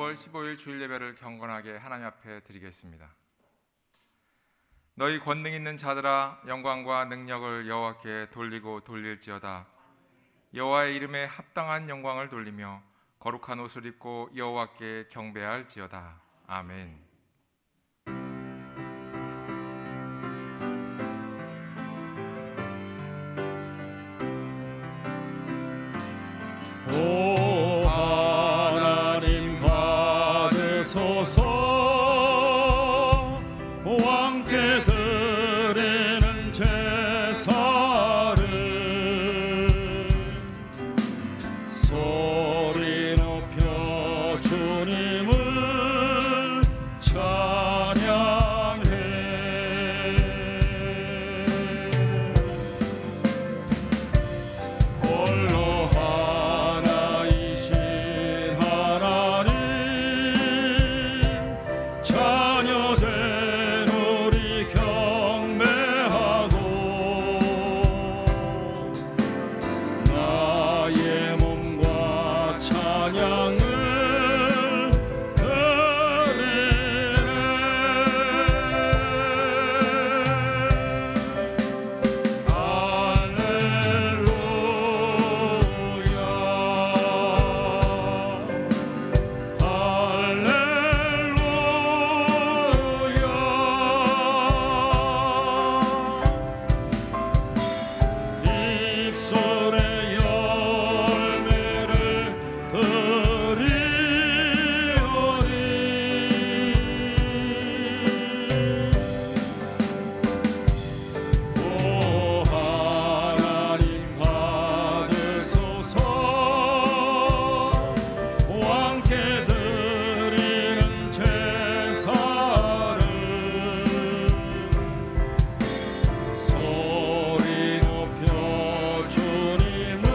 5월 15일 주일 예배를 경건하게 하나님 앞에 드리겠습니다. 너희 권능 있는 자들아 영광과 능력을 여호와께 돌리고 돌릴지어다. 여호와의 이름에 합당한 영광을 돌리며 거룩한 옷을 입고 여호와께 경배할지어다. 아멘. 오 하나님 받으소서. 왕께 드리는 제사를 소리 높여 주님을 찬양해. 홀로 하나이신 하나님 자녀된 우리 경배하고 나의 몸과 찬양을 드리네. 입술의 열매를 드리오리. 오 하나님 받으소서. 왕께 드리는 제사를 소리 높여 주님을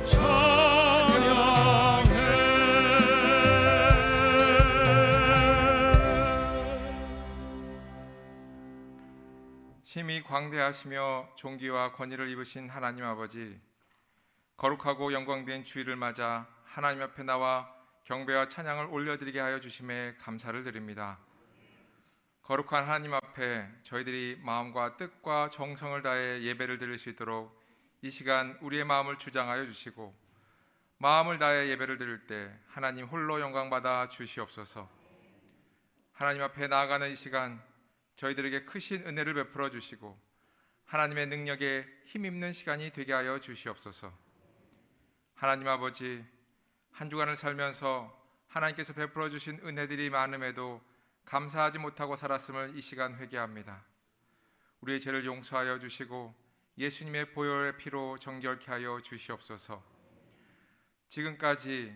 찬양해. 심히 광대하시며 존귀와 권위를 입으신 하나님 아버지, 거룩하고 영광된 주일을 맞아 하나님 앞에 나와 경배와 찬양을 올려드리게 하여 주심에 감사를 드립니다. 거룩한 하나님 앞에 저희들이 마음과 뜻과 정성을 다해 예배를 드릴 수 있도록 이 시간 우리의 마음을 주장하여 주시고, 마음을 다해 예배를 드릴 때 하나님 홀로 영광받아 주시옵소서. 하나님 앞에 나아가는 이 시간 저희들에게 크신 은혜를 베풀어 주시고 하나님의 능력에 힘입는 시간이 되게 하여 주시옵소서. 하나님 아버지, 한 주간을 살면서 하나님께서 베풀어 주신 은혜들이 많음에도 감사하지 못하고 살았음을 이 시간 회개합니다. 우리의 죄를 용서하여 주시고 예수님의 보혈의 피로 정결케 하여 주시옵소서. 지금까지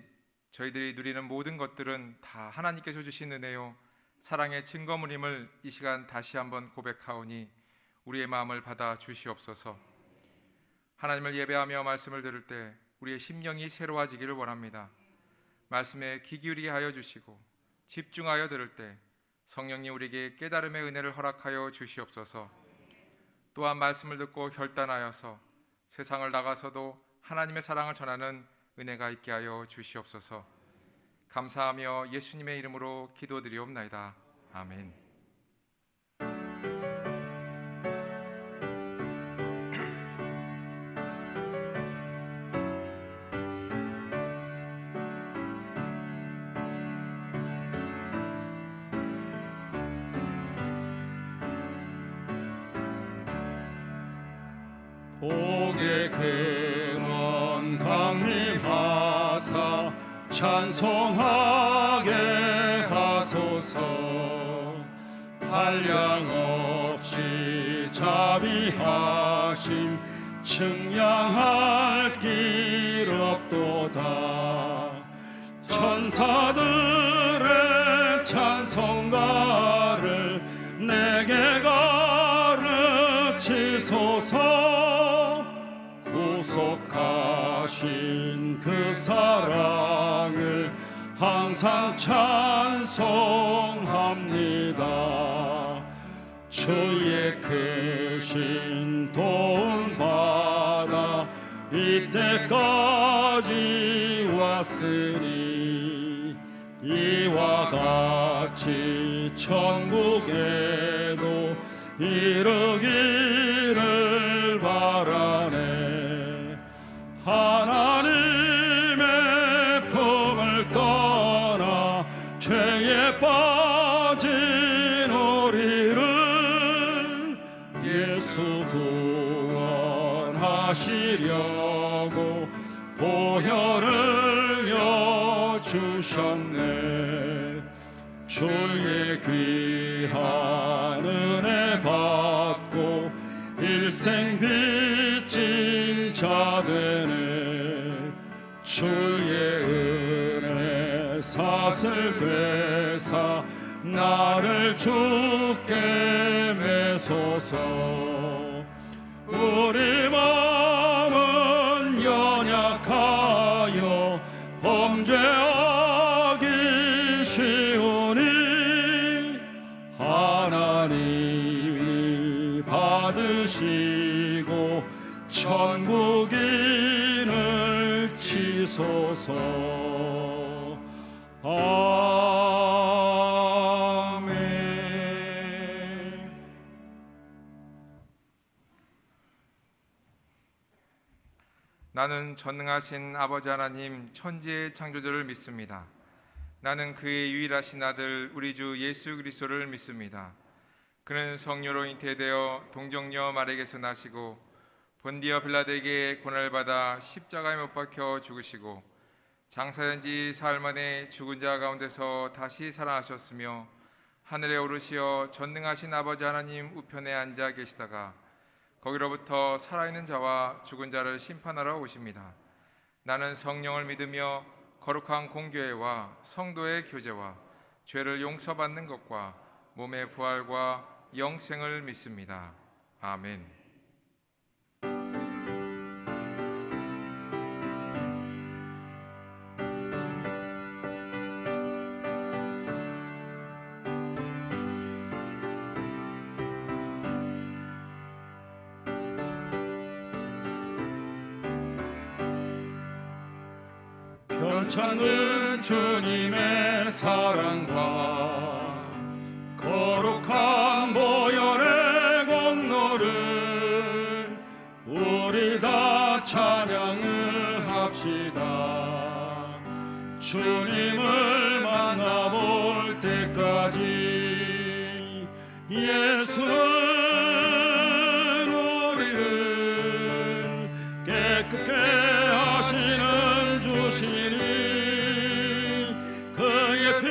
저희들이 누리는 모든 것들은 다 하나님께서 주신 은혜요 사랑의 증거물임을 이 시간 다시 한번 고백하오니 우리의 마음을 받아 주시옵소서. 하나님을 예배하며 말씀을 들을 때 우리의 심령이 새로워지기를 원합니다. 말씀에 귀 기울이게 하여 주시고 집중하여 들을 때 성령님 우리에게 깨달음의 은혜를 허락하여 주시옵소서. 또한 말씀을 듣고 결단하여서 세상을 나가서도 하나님의 사랑을 전하는 은혜가 있게 하여 주시옵소서. 감사하며 예수님의 이름으로 기도드리옵나이다. 아멘. 복의 근원 강림하사 찬송하게 하소서. 한량없이 자비하심 측량할 길 없도다. 천사들의 찬송가를 내게 가르치소서. 구속하신 그 사랑을 항상 찬송합니다. 주의 크신 도움 받아 이때까지 왔으니 이와 같이 천국에도 이르기를 바라네. 하나님의 품을 떠나 죄에 빠진 우리를 예수 구원하시려고 보혈을 여주셨네. 주의 귀한 은혜 받고 일생 빚진 자 되네. 주의 은혜 사슬 되사 나를 주께 매소서. 우리 마음은 연약하여 범죄하기 쉬우니 하나님이 받으시고 천국인을 치소서. 아멘. 나는 전능하신 아버지 하나님 천지의 창조주를 믿습니다. 나는 그의 유일하신 아들 우리 주 예수 그리스도를 믿습니다. 그는 성령으로 잉태되어 동정녀 마리에게서 나시고 본디어 빌라도에게 고난을 받아 십자가에 못 박혀 죽으시고 장사된 지 사흘 만에 죽은 자 가운데서 다시 살아나셨으며 하늘에 오르시어 전능하신 아버지 하나님 우편에 앉아 계시다가 거기로부터 살아있는 자와 죽은 자를 심판하러 오십니다. 나는 성령을 믿으며 거룩한 공교회와 성도의 교제와 죄를 용서받는 것과 몸의 부활과 영생을 믿습니다. 아멘. 편찮은 주님의 사랑과 거룩한 보혈의 공로를 우리 다 찬양을 합시다. 주님을 만나볼 때까지 예수는 우리를 깨끗게 하시는 주시니 그의 피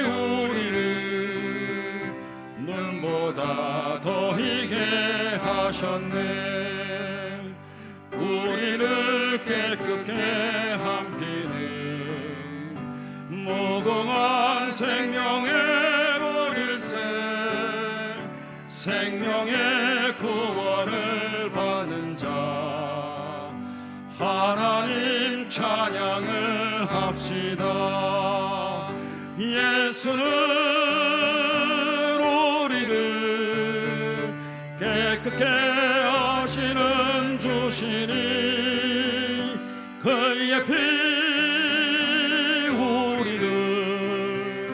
우리를 눈보다 더 희게 하셨네. 우리를 깨끗게 함기는 무궁한 생명의 보일새 생명의 구원을 받는 자 하나님 찬양을 합시다. 예수는 우리를 깨끗게 하시는 주시니 그의 피 우리를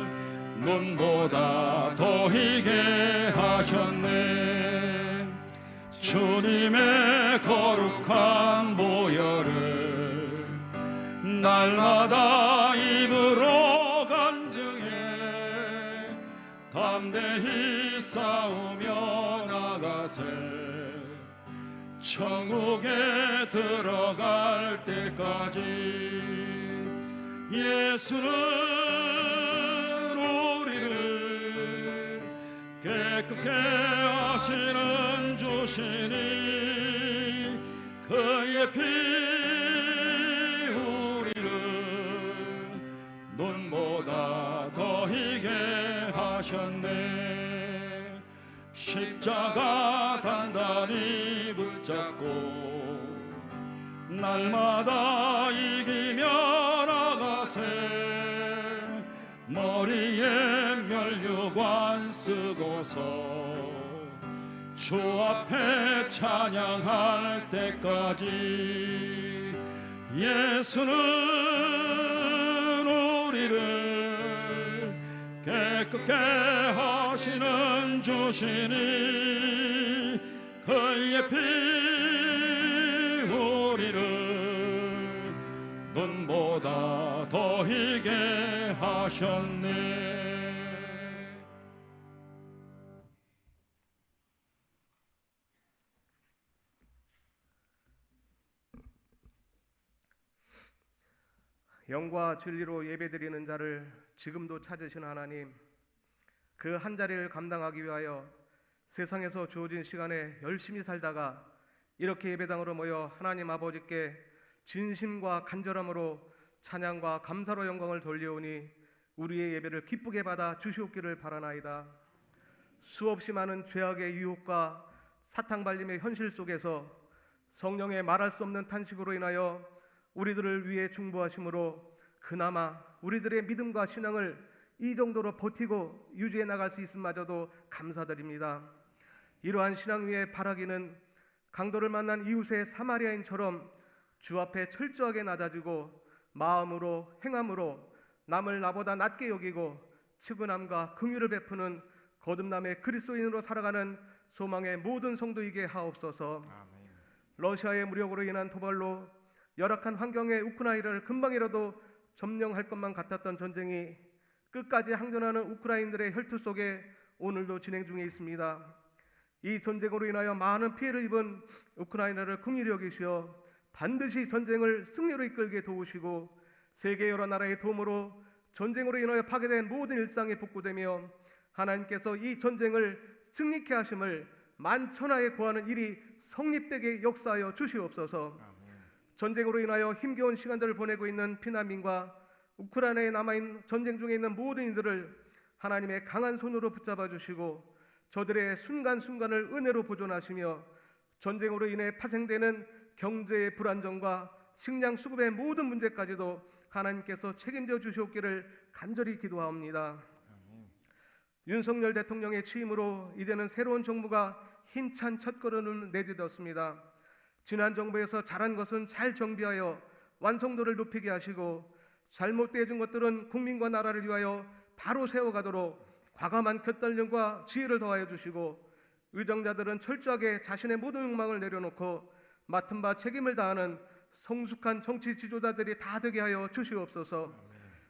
눈보다 더 희게 하셨네. 주님의 거룩한 보혈을 날마다 입으로 간증해 담대히 싸우며 나가세. 천국에 들어갈 때까지 예수는 우리를 깨끗게 하시는 주시니 그의 피 우리를 눈보다 더 희게 하셨네. 십자가 단단히 붙잡고 날마다 이기며 나가세. 머리에 면류관 쓰고서 주 앞에 찬양할 때까지 예수는 우리를 깨끗게 하시는 주시니 그의 피 우리를 눈보다 더 희게 하셨네. 영과 진리로 예배드리는 자를 지금도 찾으신 하나님, 그 한 자리를 감당하기 위하여 세상에서 주어진 시간에 열심히 살다가 이렇게 예배당으로 모여 하나님 아버지께 진심과 간절함으로 찬양과 감사로 영광을 돌려오니 우리의 예배를 기쁘게 받아 주시옵기를 바라나이다. 수없이 많은 죄악의 유혹과 사탕발림의 현실 속에서 성령의 말할 수 없는 탄식으로 인하여 우리들을 위해 중보하심으로 그나마 우리들의 믿음과 신앙을 이 정도로 버티고 유지해 나갈 수 있음마저도 감사드립니다. 이러한 신앙 위에 바라기는 강도를 만난 이웃의 사마리아인처럼 주 앞에 철저하게 낮아지고 마음으로 행함으로 남을 나보다 낮게 여기고 측은함과 긍휼을 베푸는 거듭남의 그리스도인으로 살아가는 소망의 모든 성도이게 하옵소서. 아멘. 러시아의 무력으로 인한 도발로 열악한 환경의 우크라이나를 금방이라도 점령할 것만 같았던 전쟁이 끝까지 항전하는 우크라이나들의 혈투 속에 오늘도 진행 중에 있습니다. 이 전쟁으로 인하여 많은 피해를 입은 우크라이나를 긍휼히 여기시어 반드시 전쟁을 승리로 이끌게 도우시고 세계 여러 나라의 도움으로 전쟁으로 인하여 파괴된 모든 일상이 복구되며 하나님께서 이 전쟁을 승리케 하심을 만천하에 구하는 일이 성립되게 역사하여 주시옵소서. 전쟁으로 인하여 힘겨운 시간들을 보내고 있는 피난민과 우크라이나에 남아있는 전쟁 중에 있는 모든 이들을 하나님의 강한 손으로 붙잡아 주시고 저들의 순간순간을 은혜로 보존하시며 전쟁으로 인해 파생되는 경제의 불안정과 식량 수급의 모든 문제까지도 하나님께서 책임져 주시옵기를 간절히 기도하옵니다. 윤석열 대통령의 취임으로 이제는 새로운 정부가 힘찬 첫걸음을 내딛었습니다. 지난 정부에서 잘한 것은 잘 정비하여 완성도를 높이게 하시고 잘못되어진 것들은 국민과 나라를 위하여 바로 세워가도록 과감한 결단력과 지혜를 더하여 주시고 의정자들은 철저하게 자신의 모든 욕망을 내려놓고 맡은 바 책임을 다하는 성숙한 정치 지도자들이 다 되게 하여 주시옵소서.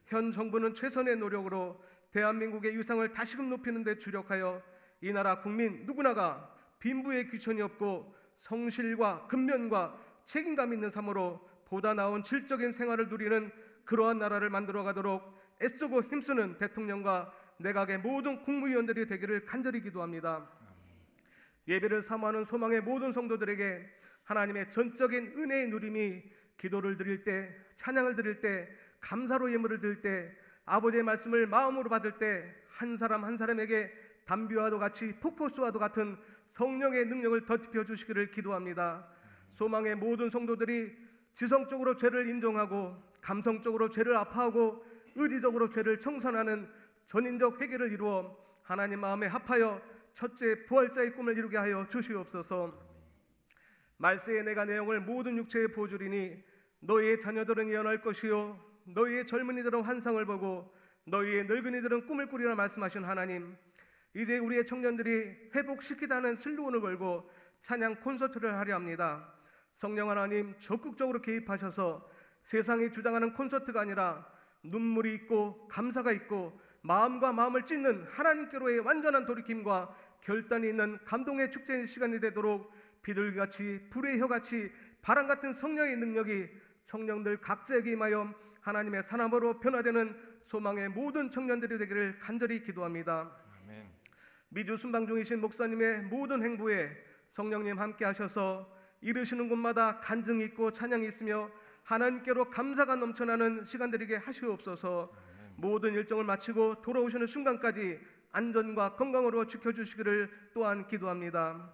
현 정부는 최선의 노력으로 대한민국의 위상을 다시금 높이는 데 주력하여 이 나라 국민 누구나가 빈부의 귀천이 없고 성실과 근면과 책임감 있는 삶으로 보다 나은 질적인 생활을 누리는 그러한 나라를 만들어 가도록 애쓰고 힘쓰는 대통령과 내각의 모든 국무위원들이 되기를 간절히 기도합니다. 예배를 사모하는 소망의 모든 성도들에게 하나님의 전적인 은혜의 누림이 기도를 드릴 때, 찬양을 드릴 때, 감사로 예물을 드릴 때, 아버지의 말씀을 마음으로 받을 때 한 사람 한 사람에게 담비와도 같이 폭포수와도 같은 성령의 능력을 덧입혀 주시기를 기도합니다. 소망의 모든 성도들이 지성적으로 죄를 인정하고 감성적으로 죄를 아파하고 의지적으로 죄를 청산하는 전인적 회개를 이루어 하나님 마음에 합하여 첫째 부활자의 꿈을 이루게 하여 주시옵소서. 말세에 내가 내용을 모든 육체에 보여주리니 너희의 자녀들은 예언할 것이요 너희의 젊은이들은 환상을 보고 너희의 늙은이들은 꿈을 꾸리라 말씀하신 하나님, 이제 우리의 청년들이 회복시키다는 슬로건을 걸고 찬양 콘서트를 하려 합니다. 성령 하나님 적극적으로 개입하셔서 세상이 주장하는 콘서트가 아니라 눈물이 있고 감사가 있고 마음과 마음을 찢는 하나님께로의 완전한 돌이킴과 결단이 있는 감동의 축제의 시간이 되도록 비둘기같이 불의 혀같이 바람같은 성령의 능력이 청년들 각자에게 임하여 하나님의 사람으로 변화되는 소망의 모든 청년들이 되기를 간절히 기도합니다. 아멘. 미주 순방 중이신 목사님의 모든 행보에 성령님 함께 하셔서 이르시는 곳마다 간증이 있고 찬양이 있으며 하나님께로 감사가 넘쳐나는 시간들이게 하시옵소서. 모든 일정을 마치고 돌아오시는 순간까지 안전과 건강으로 지켜주시기를 또한 기도합니다.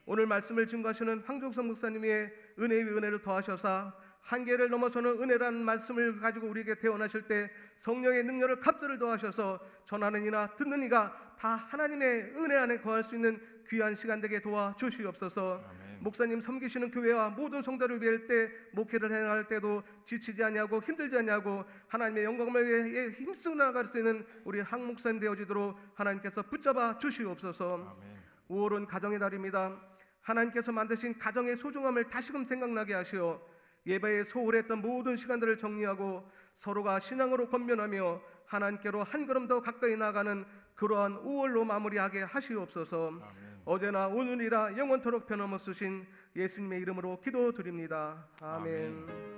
오늘 말씀을 증거하시는 황종성 목사님의 은혜 위 은혜를 더하셔서 한계를 넘어서는 은혜라는 말씀을 가지고 우리에게 대언하실 때 성령의 능력을 갑절을 더하셔서 전하는 이나 듣는 이가 다 하나님의 은혜 안에 거할 수 있는 귀한 시간 되게 도와 주시옵소서. 아멘. 목사님 섬기시는 교회와 모든 성도를 위할 때 목회를 행할 때도 지치지 아니하고 힘들지 아니하고 하나님의 영광을 위해 힘쓰고 나갈 수 있는 우리 한 목사님 되어지도록 하나님께서 붙잡아 주시옵소서. 아멘. 5월은 가정의 달입니다. 하나님께서 만드신 가정의 소중함을 다시금 생각나게 하시어 예배에 소홀했던 모든 시간들을 정리하고 서로가 신앙으로 권면하며 하나님께로 한 걸음 더 가까이 나아가는 그러한 5월로 마무리하게 하시옵소서. 아멘. 어제나 오늘이라 영원토록 변함없으신 예수님의 이름으로 기도드립니다. 아멘.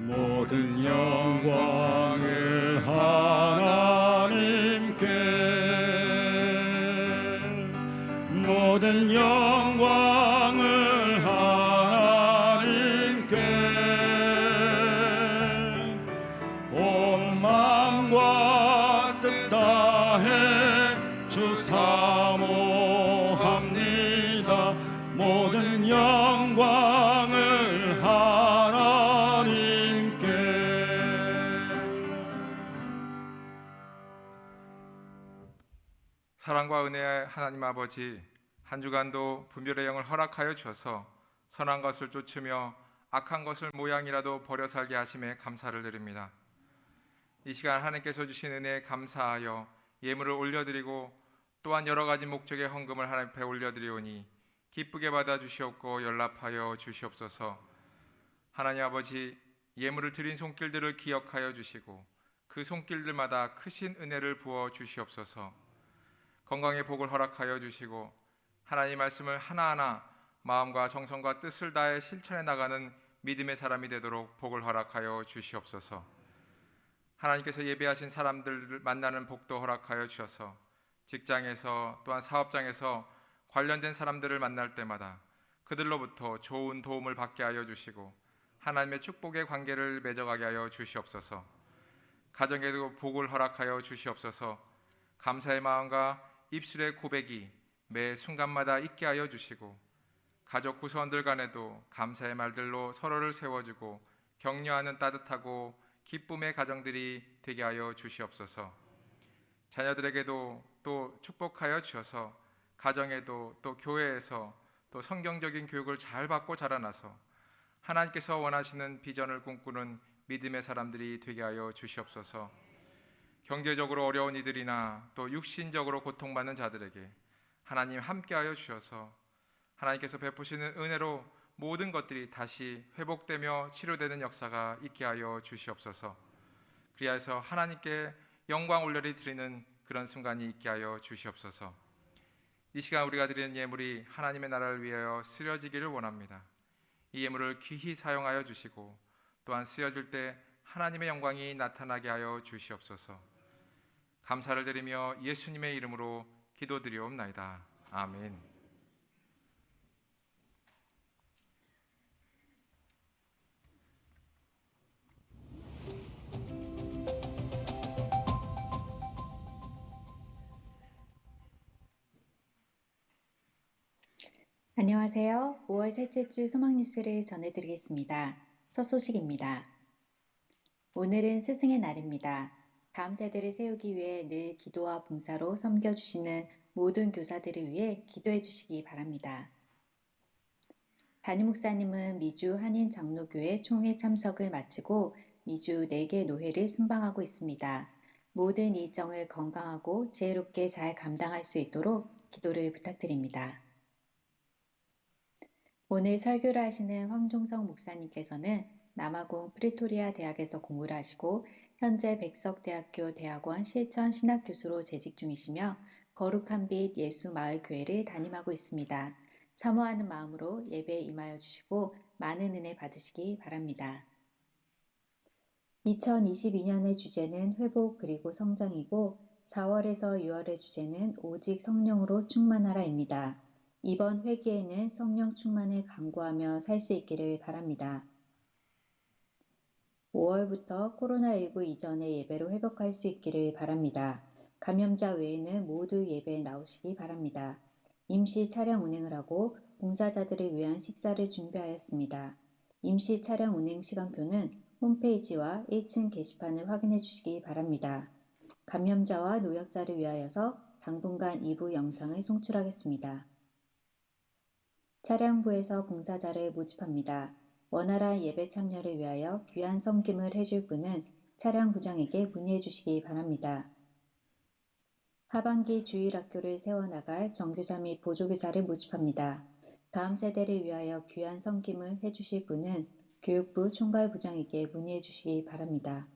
모든 영광을 하나님께, 모든 영광을 하나님께, 온 마음과 뜻 다해 주 사모합니다. 모든 영광을 하나님께. 사랑과 은혜의 하나님 아버지, 한 주간도 분별의 영을 허락하여 주셔서 선한 것을 쫓으며 악한 것을 모양이라도 버려 살게 하심에 감사를 드립니다. 이 시간 하나님께서 주신 은혜에 감사하여 예물을 올려드리고 또한 여러 가지 목적의 헌금을 하나님 앞에 올려드리오니 기쁘게 받아 주시옵고 연락하여 주시옵소서. 하나님 아버지, 예물을 드린 손길들을 기억하여 주시고 그 손길들마다 크신 은혜를 부어 주시옵소서. 건강의 복을 허락하여 주시고 하나님 말씀을 하나하나 마음과 정성과 뜻을 다해 실천해 나가는 믿음의 사람이 되도록 복을 허락하여 주시옵소서. 하나님께서 예배하신 사람들을 만나는 복도 허락하여 주셔서 직장에서 또한 사업장에서 관련된 사람들을 만날 때마다 그들로부터 좋은 도움을 받게 하여 주시고 하나님의 축복의 관계를 맺어가게 하여 주시옵소서. 가정에도 복을 허락하여 주시옵소서. 감사의 마음과 입술의 고백이 매 순간마다 있게 하여 주시고 가족 구성원들 간에도 감사의 말들로 서로를 세워주고 격려하는 따뜻하고 기쁨의 가정들이 되게 하여 주시옵소서. 자녀들에게도 또 축복하여 주셔서 가정에도 또 교회에서 또 성경적인 교육을 잘 받고 자라나서 하나님께서 원하시는 비전을 꿈꾸는 믿음의 사람들이 되게 하여 주시옵소서. 경제적으로 어려운 이들이나 또 육신적으로 고통받는 자들에게 하나님 함께하여 주셔서 하나님께서 베푸시는 은혜로 모든 것들이 다시 회복되며 치료되는 역사가 있게 하여 주시옵소서. 그리하여서 하나님께 영광 올려리 드리는 그런 순간이 있게 하여 주시옵소서. 이 시간 우리가 드리는 예물이 하나님의 나라를 위하여 쓰여지기를 원합니다. 이 예물을 귀히 사용하여 주시고 또한 쓰여질 때 하나님의 영광이 나타나게 하여 주시옵소서. 감사를 드리며 예수님의 이름으로 기도드리옵나이다. 아멘. 안녕하세요. 5월 셋째 주 소망 뉴스를 전해드리겠습니다. 첫 소식입니다. 오늘은 스승의 날입니다. 다음 세대를 세우기 위해 늘 기도와 봉사로 섬겨주시는 모든 교사들을 위해 기도해 주시기 바랍니다. 담임 목사님은 미주 한인 장로교회 총회 참석을 마치고 미주 4개 노회를 순방하고 있습니다. 모든 일정을 건강하고 지혜롭게 잘 감당할 수 있도록 기도를 부탁드립니다. 오늘 설교를 하시는 황종성 목사님께서는 남아공 프리토리아 대학에서 공부를 하시고 현재 백석대학교 대학원 실천 신학교수로 재직 중이시며 거룩한 빛 예수마을교회를 담임하고 있습니다. 사모하는 마음으로 예배에 임하여 주시고 많은 은혜 받으시기 바랍니다. 2022년의 주제는 회복 그리고 성장이고 4월에서 6월의 주제는 오직 성령으로 충만하라입니다. 이번 회기에는 성령 충만을 간구하며 살 수 있기를 바랍니다. 5월부터 코로나19 이전의 예배로 회복할 수 있기를 바랍니다. 감염자 외에는 모두 예배에 나오시기 바랍니다. 임시 차량 운행을 하고 봉사자들을 위한 식사를 준비하였습니다. 임시 차량 운행 시간표는 홈페이지와 1층 게시판을 확인해 주시기 바랍니다. 감염자와 노약자를 위하여서 당분간 2부 영상을 송출하겠습니다. 차량부에서 봉사자를 모집합니다. 원활한 예배 참여를 위하여 귀한 섬김을 해줄 분은 차량 부장에게 문의해 주시기 바랍니다. 하반기 주일학교를 세워나갈 정교사 및 보조교사를 모집합니다. 다음 세대를 위하여 귀한 섬김을 해주실 분은 교육부 총괄부장에게 문의해 주시기 바랍니다.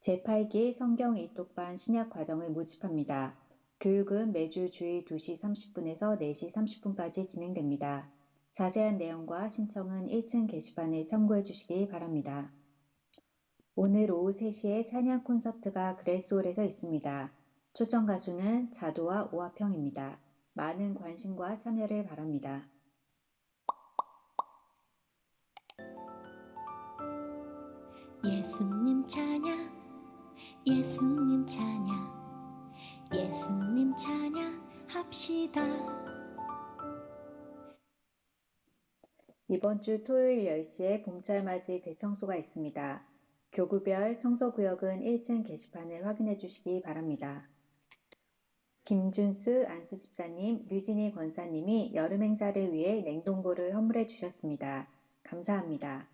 제8기 성경 일독반 신약 과정을 모집합니다. 교육은 매주 주일 2시 30분에서 4시 30분까지 진행됩니다. 자세한 내용과 신청은 1층 게시판을 참고해 주시기 바랍니다. 오늘 오후 3시에 찬양 콘서트가 그레스홀에서 있습니다. 초청 가수는 자도와 오화평입니다. 많은 관심과 참여를 바랍니다. 예수님 찬양, 예수님 찬양, 예수님 찬양 합시다. 이번 주 토요일 10시에 봄철맞이 대청소가 있습니다. 교구별 청소구역은 1층 게시판을 확인해 주시기 바랍니다. 김준수 안수집사님, 류진희 권사님이 여름 행사를 위해 냉동고를 헌물해 주셨습니다. 감사합니다.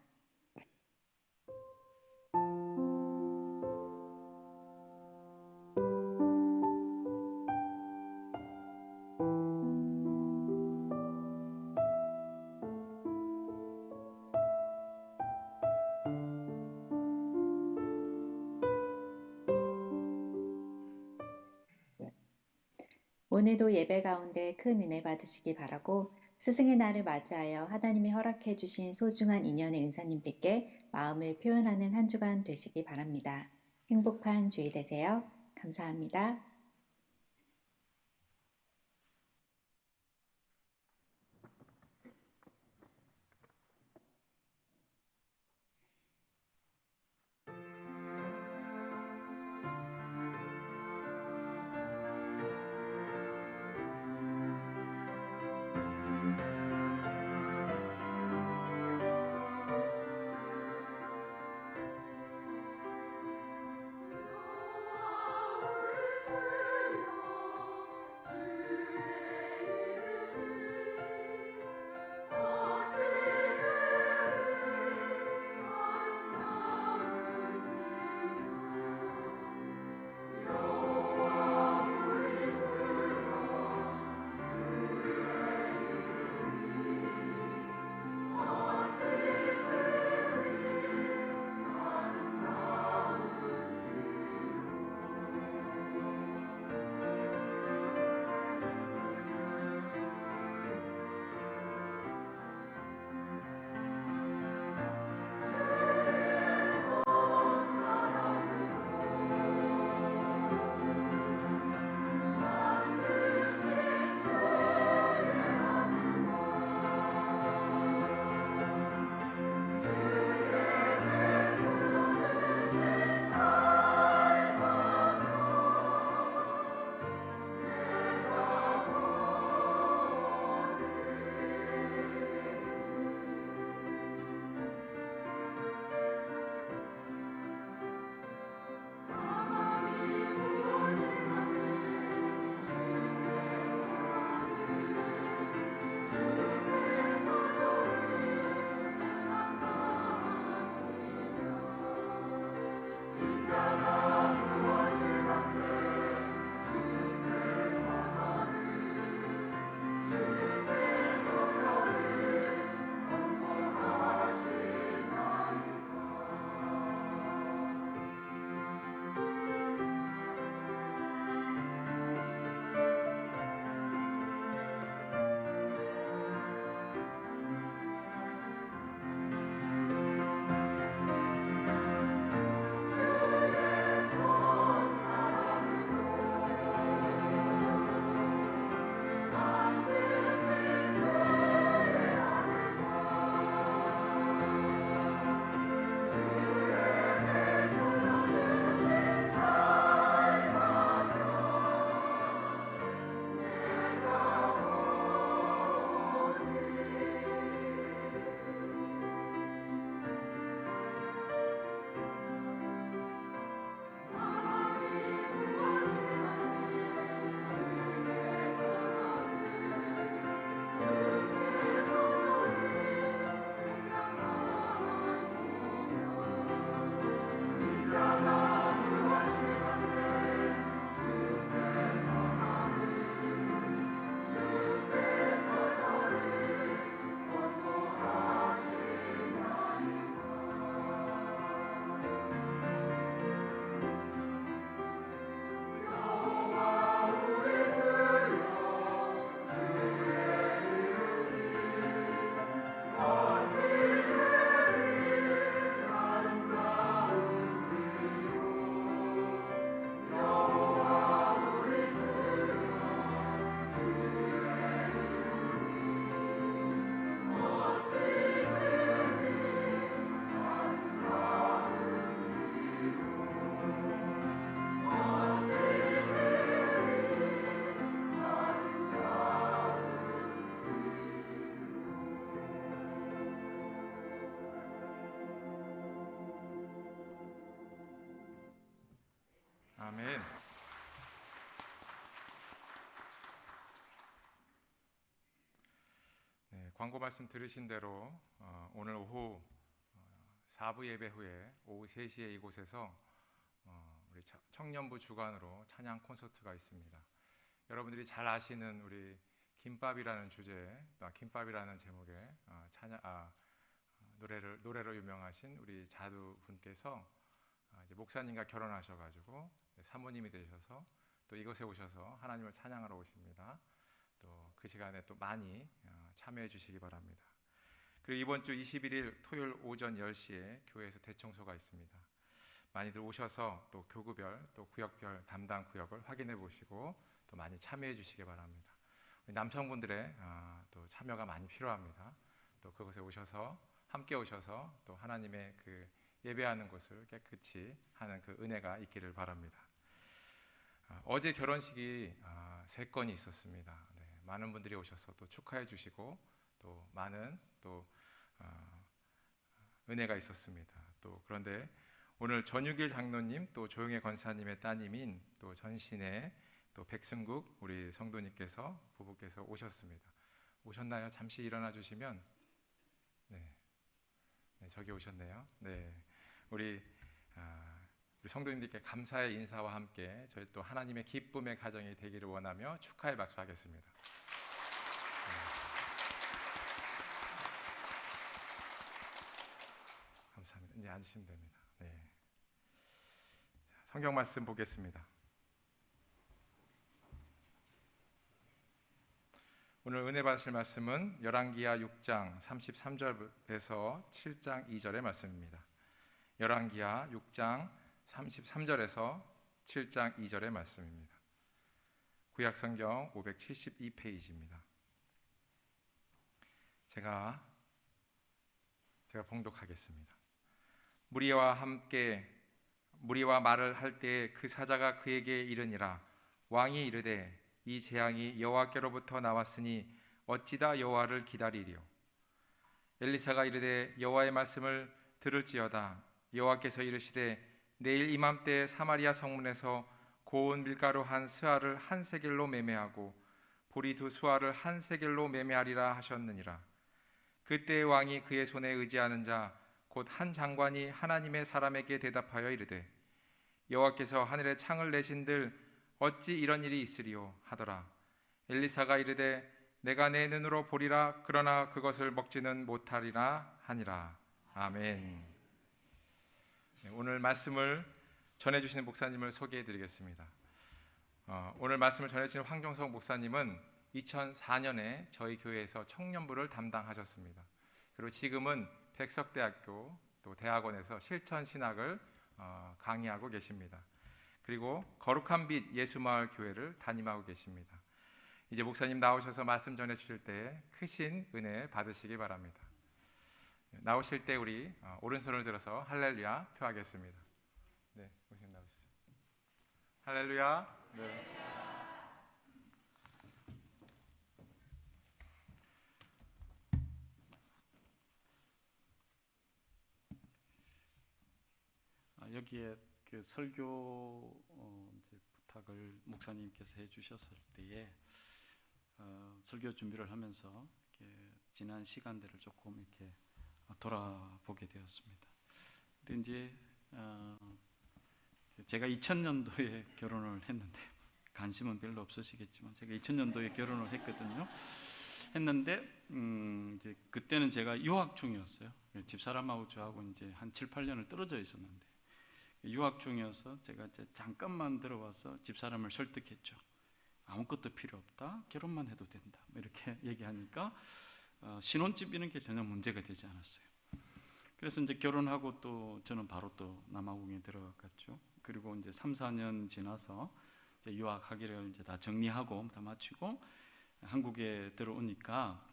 오늘도 예배 가운데 큰 은혜 받으시기 바라고 스승의 날을 맞이하여 하나님이 허락해 주신 소중한 인연의 은사님들께 마음을 표현하는 한 주간 되시기 바랍니다. 행복한 주일 되세요. 감사합니다. 아멘. 네, 광고 말씀 들으신 대로 오늘 오후 4부 예배 후에 오후 3시에 이곳에서 우리 청년부 주관으로 찬양 콘서트가 있습니다. 여러분들이 잘 아시는 우리 김밥이라는 주제, 김밥이라는 제목의 노래로 유명하신 우리 자두 분께서 이제 목사님과 결혼하셔가지고 사모님이 되셔서 또 이곳에 오셔서 하나님을 찬양하러 오십니다. 또 그 시간에 또 많이 참여해 주시기 바랍니다. 그리고 이번 주 21일 토요일 오전 10시에 교회에서 대청소가 있습니다. 많이들 오셔서 또 교구별 또 구역별 담당 구역을 확인해 보시고 또 많이 참여해 주시기 바랍니다. 우리 남성분들의 또 참여가 많이 필요합니다. 또 그곳에 오셔서 함께 오셔서 또 하나님의 그 예배하는 곳을 깨끗이 하는 그 은혜가 있기를 바랍니다. 어제 결혼식이 3건이 있었습니다. 네, 많은 분들이 오셔서 또 축하해 주시고 또 많은 또 은혜가 있었습니다. 또 그런데 오늘 전유길 장로님 또 조용혜 권사님의 따님인 또 전신의 또 백승국 우리 성도님께서 부부께서 오셨습니다. 오셨나요? 잠시 일어나 주시면 네, 저기 오셨네요. 네, 우리 성도님들께 감사의 인사와 함께 저희 또 하나님의 기쁨의 가정이 되기를 원하며 축하의 박수 하겠습니다. 감사합니다. 이제 앉으시면 됩니다. 네. 성경 말씀 보겠습니다. 오늘 은혜 받으실 말씀은 열왕기하 6장 33절에서 7장 2절의 말씀입니다. 열왕기하 6장 33절에서 7장 2절의 말씀입니다. 구약성경 572페이지입니다. 제가 봉독하겠습니다. 무리와 말을 할 때 그 사자가 그에게 이르니라. 왕이 이르되 이 재앙이 여호와께로부터 나왔으니 어찌다 여호와를 기다리리요. 엘리사가 이르되 여호와의 말씀을 들을지어다. 여호와께서 이르시되 내일 이맘때 사마리아 성문에서 고운 밀가루 한 스아를 한 세겔로 매매하고 보리 2수아를 한 세겔로 매매하리라 하셨느니라. 그때 왕이 그의 손에 의지하는 자 곧 한 장관이 하나님의 사람에게 대답하여 이르되 여호와께서 하늘에 창을 내신들 어찌 이런 일이 있으리요 하더라. 엘리사가 이르되 내가 내 눈으로 보리라. 그러나 그것을 먹지는 못하리라 하니라. 아멘. 오늘 말씀을 전해주시는 목사님을 소개해드리겠습니다. 오늘 말씀을 전해주시는 황종석 목사님은 2004년에 저희 교회에서 청년부를 담당하셨습니다. 그리고 지금은 백석대학교 또 대학원에서 실천신학을 강의하고 계십니다. 그리고 거룩한 빛 예수마을 교회를 담임하고 계십니다. 이제 목사님 나오셔서 말씀 전해주실 때 크신 은혜 받으시기 바랍니다. 나오실 때 우리 오른손을 들어서 할렐루야 표하겠습니다. 네, 목사님 나오시죠. 할렐루야. 네. 여기에 그 설교 이제 부탁을 목사님께서 해주셨을 때에 설교 준비를 하면서 이렇게 지난 시간들을 조금 이렇게 돌아보게 되었습니다. 근데 이제 제가 2000년도에 결혼을 했는데 관심은 별로 없으시겠지만 제가 2000년도에 결혼을 했는데 이제 그때는 제가 유학 중이었어요. 집사람하고 저하고 이제 한 7, 8년을 떨어져 있었는데 유학 중이어서 제가 이제 잠깐만 들어와서 집사람을 설득했죠. 아무것도 필요 없다. 결혼만 해도 된다. 이렇게 얘기하니까 신혼집 이런 게 전혀 문제가 되지 않았어요. 그래서 이제 결혼하고 또 저는 바로 또 남아공에 들어갔죠. 그리고 이제 3, 4년 지나서 이제 유학하기를 이제 다 정리하고 다 마치고 한국에 들어오니까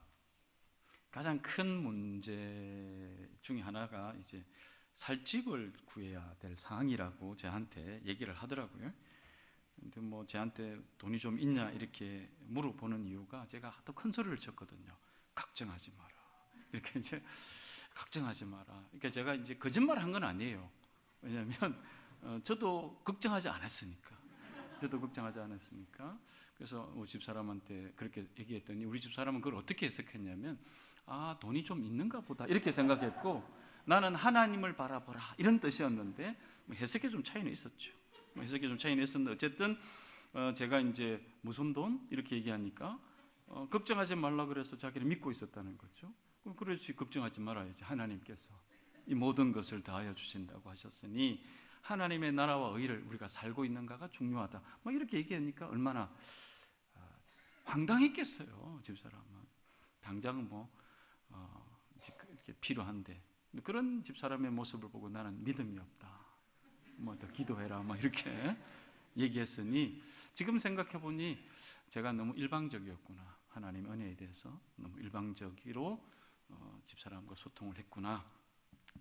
가장 큰 문제 중에 하나가 이제 살 집을 구해야 될 상황이라고 저한테 얘기를 하더라고요. 근데 뭐 저한테 돈이 좀 있냐 이렇게 물어보는 이유가 제가 하도 큰 소리를 쳤거든요. 걱정하지 마라. 이렇게 이제 걱정하지 마라. 그러니까 제가 이제 거짓말을 한 건 아니에요. 왜냐하면 저도 걱정하지 않았으니까. 그때도 걱정하지 않았습니까? 그래서 우리 집사람한테 그렇게 얘기했더니 우리 집사람은 그걸 어떻게 해석했냐면 돈이 좀 있는가 보다 이렇게 생각했고 나는 하나님을 바라보라 이런 뜻이었는데 해석에 좀 차이는 있었죠. 해석에 좀 차이는 있었는데 어쨌든 제가 이제 무슨 돈 이렇게 얘기하니까 걱정하지 말라 그래서 자기를 믿고 있었다는 거죠. 그렇지 걱정하지 말아야지. 하나님께서 이 모든 것을 다하여 주신다고 하셨으니 하나님의 나라와 의를 우리가 살고 있는가가 중요하다. 이렇게 얘기하니까 얼마나 황당했겠어요. 집사람은 당장 이렇게 필요한데 그런 집사람의 모습을 보고 나는 믿음이 없다. 더 기도해라. 이렇게 얘기했으니 지금 생각해 보니 제가 너무 일방적이었구나. 하나님 은혜에 대해서 너무 일방적으로 집사람과 소통을 했구나.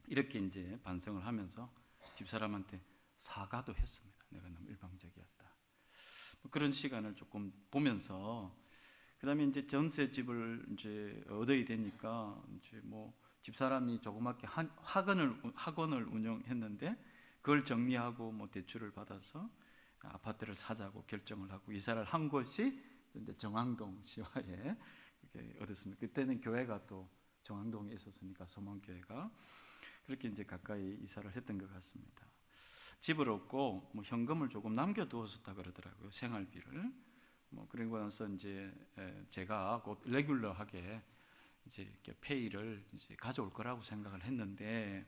이렇게 이제 반성을 하면서 집사람한테 사과도 했습니다. 내가 너무 일방적이었다. 그런 시간을 조금 보면서 그다음에 이제 전셋집을 이제 얻어야 되니까 이제 집사람이 조그맣게 학원을 운영했는데 그걸 정리하고 대출을 받아서 아파트를 사자고 결정을 하고 이사를 한 곳이 이제 정왕동 시와에 얻었습니다. 그때는 교회가 또 정왕동에 있었으니까 소망교회가 그렇게 이제 가까이 이사를 했던 것 같습니다. 집을 얻고 현금을 조금 남겨두었었다 그러더라고요. 생활비를. 그리고 나서 이제 제가 곧 레귤러하게 이제 이렇게 페이를 이제 가져올 거라고 생각을 했는데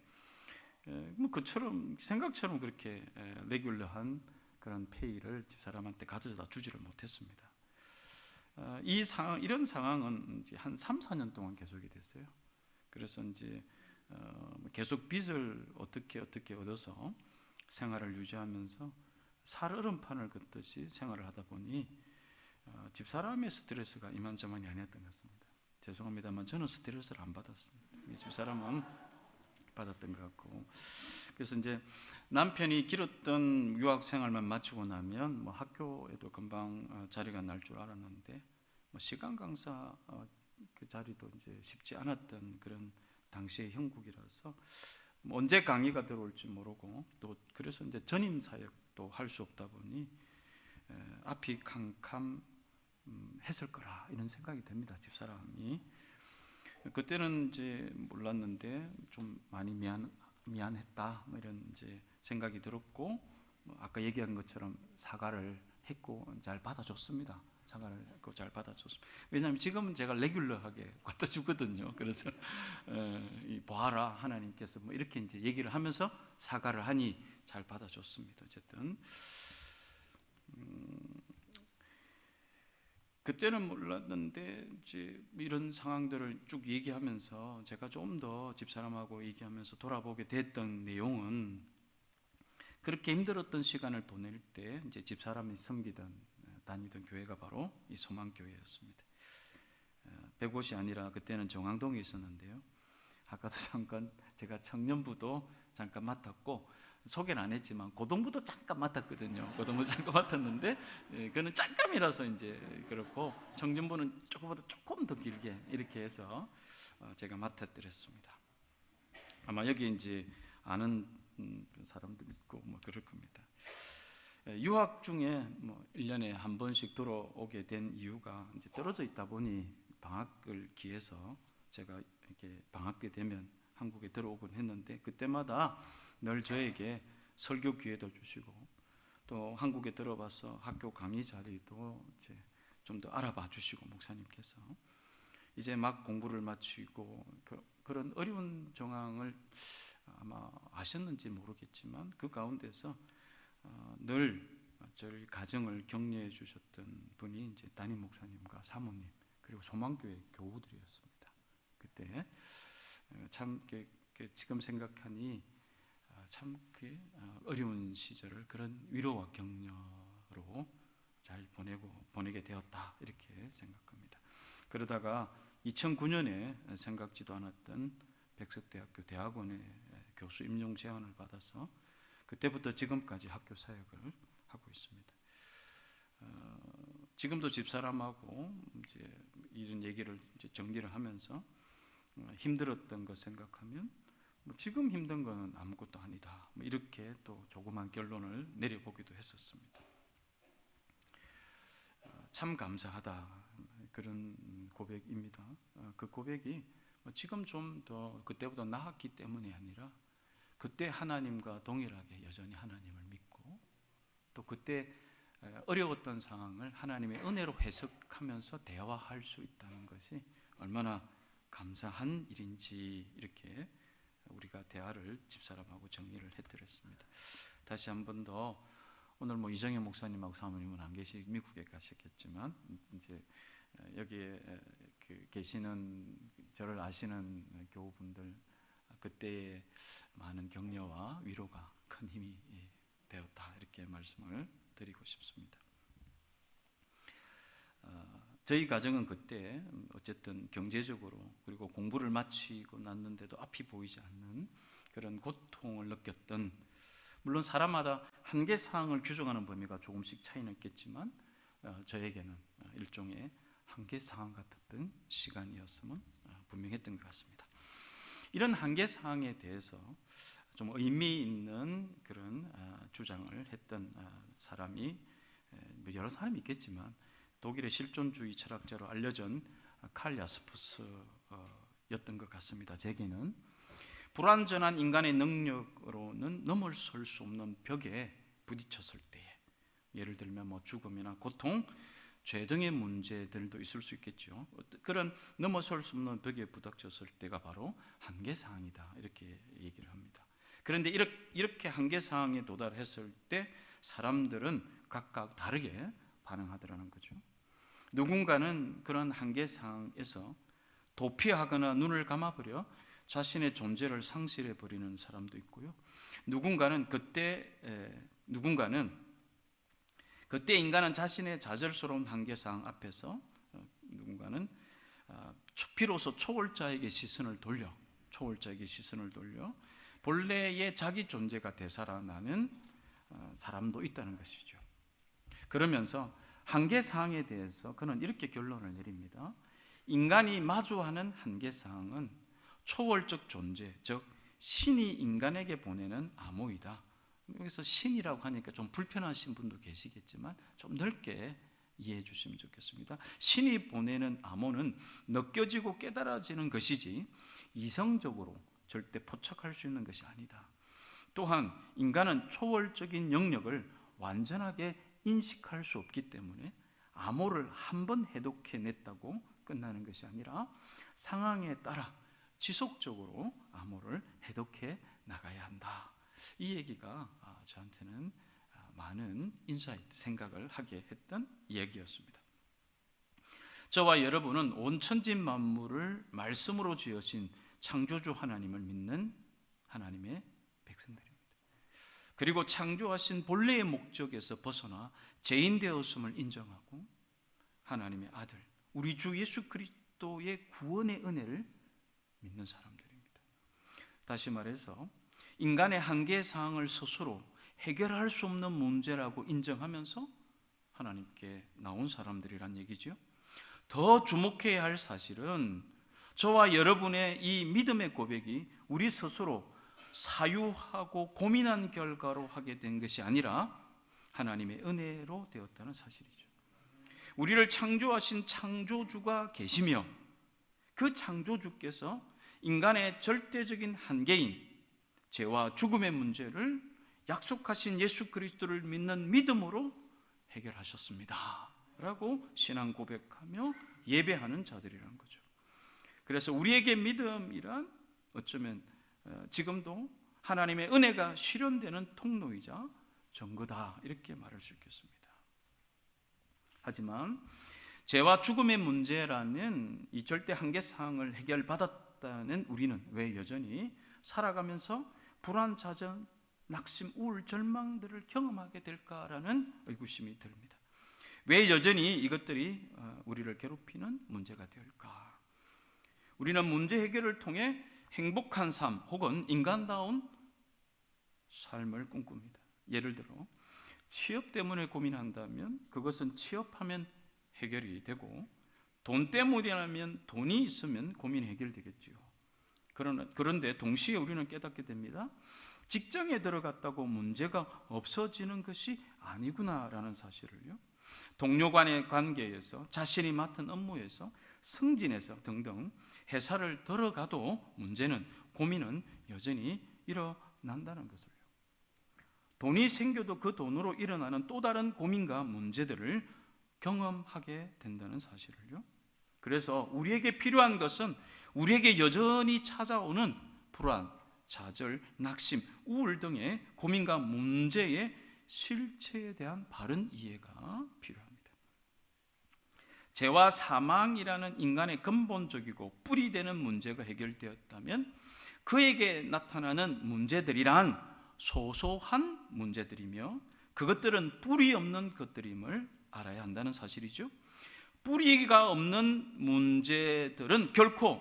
그처럼 생각처럼 그렇게 레귤러한 그런 페이를 집사람한테 가져다 주지를 못했습니다. 이런 상황은 이제 한 3, 4년 동안 계속이 됐어요. 그래서 이제 계속 빚을 어떻게 얻어서 생활을 유지하면서 살얼음판을 긋듯이 생활을 하다 보니 집사람의 스트레스가 이만저만이 아니었던 것 같습니다. 죄송합니다만 저는 스트레스를 안 받았습니다. 집사람은 받았던 것 같고 그래서 이제 남편이 길었던 유학 생활만 마치고 나면 학교에도 금방 자리가 날 줄 알았는데 시간 강사 그 자리도 이제 쉽지 않았던 그런 당시의 형국이라서 언제 강의가 들어올지 모르고 또 그래서 이제 전임 사역도 할 수 없다 보니 앞이 캄캄했을 거라 이런 생각이 듭니다. 집사람이 그때는 이제 몰랐는데 좀 많이 미안했다 이런 이제 생각이 들었고 아까 얘기한 것처럼 사과를 했고 잘 받아줬습니다. 사과를 했고 잘 받아줬습니다. 왜냐하면 지금은 제가 레귤러하게 갖다 주거든요. 그래서 보아라 하나님께서 이렇게 이제 얘기를 하면서 사과를 하니 잘 받아줬습니다. 어쨌든 그때는 몰랐는데 이제 이런 상황들을 쭉 얘기하면서 제가 좀 더 집사람하고 얘기하면서 돌아보게 됐던 내용은 그렇게 힘들었던 시간을 보낼 때 이제 집사람이 다니던 교회가 바로 이 소망교회였습니다. 100곳이 아니라 그때는 정왕동에 있었는데요. 아까도 잠깐 제가 청년부도 잠깐 맡았고 소개는 안 했지만 고등부도 잠깐 맡았거든요. 고등부 잠깐 맡았는데 그는 잠깐이라서 이제 그렇고 청년부는 조금 더 길게 이렇게 해서 제가 맡아드렸습니다. 아마 여기 이제 아는 사람도 있고 그럴 겁니다. 유학 중에 1년에 한 번씩 들어오게 된 이유가 이제 떨어져 있다 보니 방학을 기해서 제가 이렇게 방학 때 되면 한국에 들어오곤 했는데 그때마다 늘 저에게 설교 기회도 주시고 또 한국에 들어와서 학교 강의 자리도 이제 좀 더 알아봐 주시고 목사님께서 이제 막 공부를 마치고 그런 어려운 정황을 아마 아셨는지 모르겠지만 그 가운데서 늘 저희 가정을 격려해 주셨던 분이 이제 담임 목사님과 사모님 그리고 소망교회 교우들이었습니다. 그때 참 지금 생각하니 참 어려운 시절을 그런 위로와 격려로 잘 보내게 되었다 이렇게 생각합니다. 그러다가 2009년에 생각지도 않았던 백석대학교 대학원에 교수 임용 제안을 받아서 그때부터 지금까지 학교 사역을 하고 있습니다. 지금도 집사람하고 이제 이런 얘기를 이제 정리를 하면서 힘들었던 거 생각하면 지금 힘든 거는 아무것도 아니다. 이렇게 또 조그만 결론을 내려보기도 했었습니다. 참 감사하다 그런 고백입니다. 그 고백이 지금 좀 더 그때보다 나았기 때문이 아니라 그때 하나님과 동일하게 여전히 하나님을 믿고 또 그때 어려웠던 상황을 하나님의 은혜로 해석하면서 대화할 수 있다는 것이 얼마나 감사한 일인지 이렇게 우리가 대화를 집사람하고 정리를 해드렸습니다. 다시 한 번 더 오늘 이정현 목사님하고 사모님은 안 계시 미국에 가셨겠지만 이제 여기에 계시는 저를 아시는 교우분들 그때의 많은 격려와 위로가 큰 힘이 되었다 이렇게 말씀을 드리고 싶습니다. 저희 가정은 그때 어쨌든 경제적으로 그리고 공부를 마치고 났는데도 앞이 보이지 않는 그런 고통을 느꼈던, 물론 사람마다 한계 사항을 규정하는 범위가 조금씩 차이는 있겠지만 저에게는 일종의 한계 사항 같았던 시간이었으면 분명했던 것 같습니다. 이런 한계 사항에 대해서 좀 의미 있는 그런 주장을 했던 사람이 여러 사람이 있겠지만 독일의 실존주의 철학자로 알려진 칼 야스퍼스였던 것 같습니다. 제게는 불완전한 인간의 능력으로는 넘어설 수 없는 벽에 부딪혔을 때에, 예를 들면 죽음이나 고통, 죄 등의 문제들도 있을 수 있겠죠. 그런 넘어설 수 없는 벽에 부닥쳤을 때가 바로 한계 사항이다 이렇게 얘기를 합니다. 그런데 이렇게 한계 사항에 도달했을 때 사람들은 각각 다르게 반응하더라는 거죠. 누군가는 그런 한계 사항에서 도피하거나 눈을 감아버려 자신의 존재를 상실해 버리는 사람도 있고요. 누군가는 그때 인간은 자신의 좌절스러운 한계 사항 앞에서 누군가는 비로소 초월자에게 시선을 돌려 본래의 자기 존재가 되살아나는 사람도 있다는 것이죠. 그러면서 한계 사항에 대해서 그는 이렇게 결론을 내립니다. 인간이 마주하는 한계 사항은 초월적 존재, 즉 신이 인간에게 보내는 암호이다. 여기서 신이라고 하니까 좀 불편하신 분도 계시겠지만 좀 넓게 이해해 주시면 좋겠습니다. 신이 보내는 암호는 느껴지고 깨달아지는 것이지 이성적으로 절대 포착할 수 있는 것이 아니다. 또한 인간은 초월적인 영역을 완전하게 인식할 수 없기 때문에 암호를 한 번 해독해냈다고 끝나는 것이 아니라 상황에 따라 지속적으로 암호를 해독해 나가야 한다. 이 얘기가 저한테는 많은 인사이트, 생각을 하게 했던 이야기였습니다. 저와 여러분은 온 천지 만물을 말씀으로 지으신 창조주 하나님을 믿는 하나님의 백성들입니다. 그리고 창조하신 본래의 목적에서 벗어나 죄인 되었음을 인정하고 하나님의 아들, 우리 주 예수 그리스도의 구원의 은혜를 믿는 사람들입니다. 다시 말해서 인간의 한계 사항을 스스로 해결할 수 없는 문제라고 인정하면서 하나님께 나온 사람들이란 얘기죠. 더 주목해야 할 사실은 저와 여러분의 이 믿음의 고백이 우리 스스로 사유하고 고민한 결과로 하게 된 것이 아니라 하나님의 은혜로 되었다는 사실이죠. 우리를 창조하신 창조주가 계시며 그 창조주께서 인간의 절대적인 한계인 죄와 죽음의 문제를 약속하신 예수 그리스도를 믿는 믿음으로 해결하셨습니다 라고 신앙 고백하며 예배하는 자들이라는 거죠. 그래서 우리에게 믿음이란 어쩌면 지금도 하나님의 은혜가 실현되는 통로이자 증거다 이렇게 말할 수 있겠습니다. 하지만 죄와 죽음의 문제라는 이 절대 한계 사항을 해결받았다는 우리는 왜 여전히 살아가면서 불안, 자전, 낙심, 우울, 절망들을 경험하게 될까라는 의구심이 듭니다. 왜 여전히 이것들이 우리를 괴롭히는 문제가 될까? 우리는 문제 해결을 통해 행복한 삶 혹은 인간다운 삶을 꿈꿉니다. 예를 들어 취업 때문에 고민한다면 그것은 취업하면 해결이 되고 돈 때문이라면 돈이 있으면 고민이 해결되겠지요. 그런데 동시에 우리는 깨닫게 됩니다. 직장에 들어갔다고 문제가 없어지는 것이 아니구나라는 사실을요. 동료 간의 관계에서, 자신이 맡은 업무에서, 승진에서 등등 회사를 들어가도 문제는, 고민은 여전히 일어난다는 것을요. 돈이 생겨도 그 돈으로 일어나는 또 다른 고민과 문제들을 경험하게 된다는 사실을요. 그래서 우리에게 필요한 것은 우리에게 여전히 찾아오는 불안, 좌절, 낙심, 우울 등의 고민과 문제의 실체에 대한 바른 이해가 필요합니다. 죄와 사망이라는 인간의 근본적이고 뿌리되는 문제가 해결되었다면 그에게 나타나는 문제들이란 소소한 문제들이며 그것들은 뿌리 없는 것들임을 알아야 한다는 사실이죠. 뿌리가 없는 문제들은 결코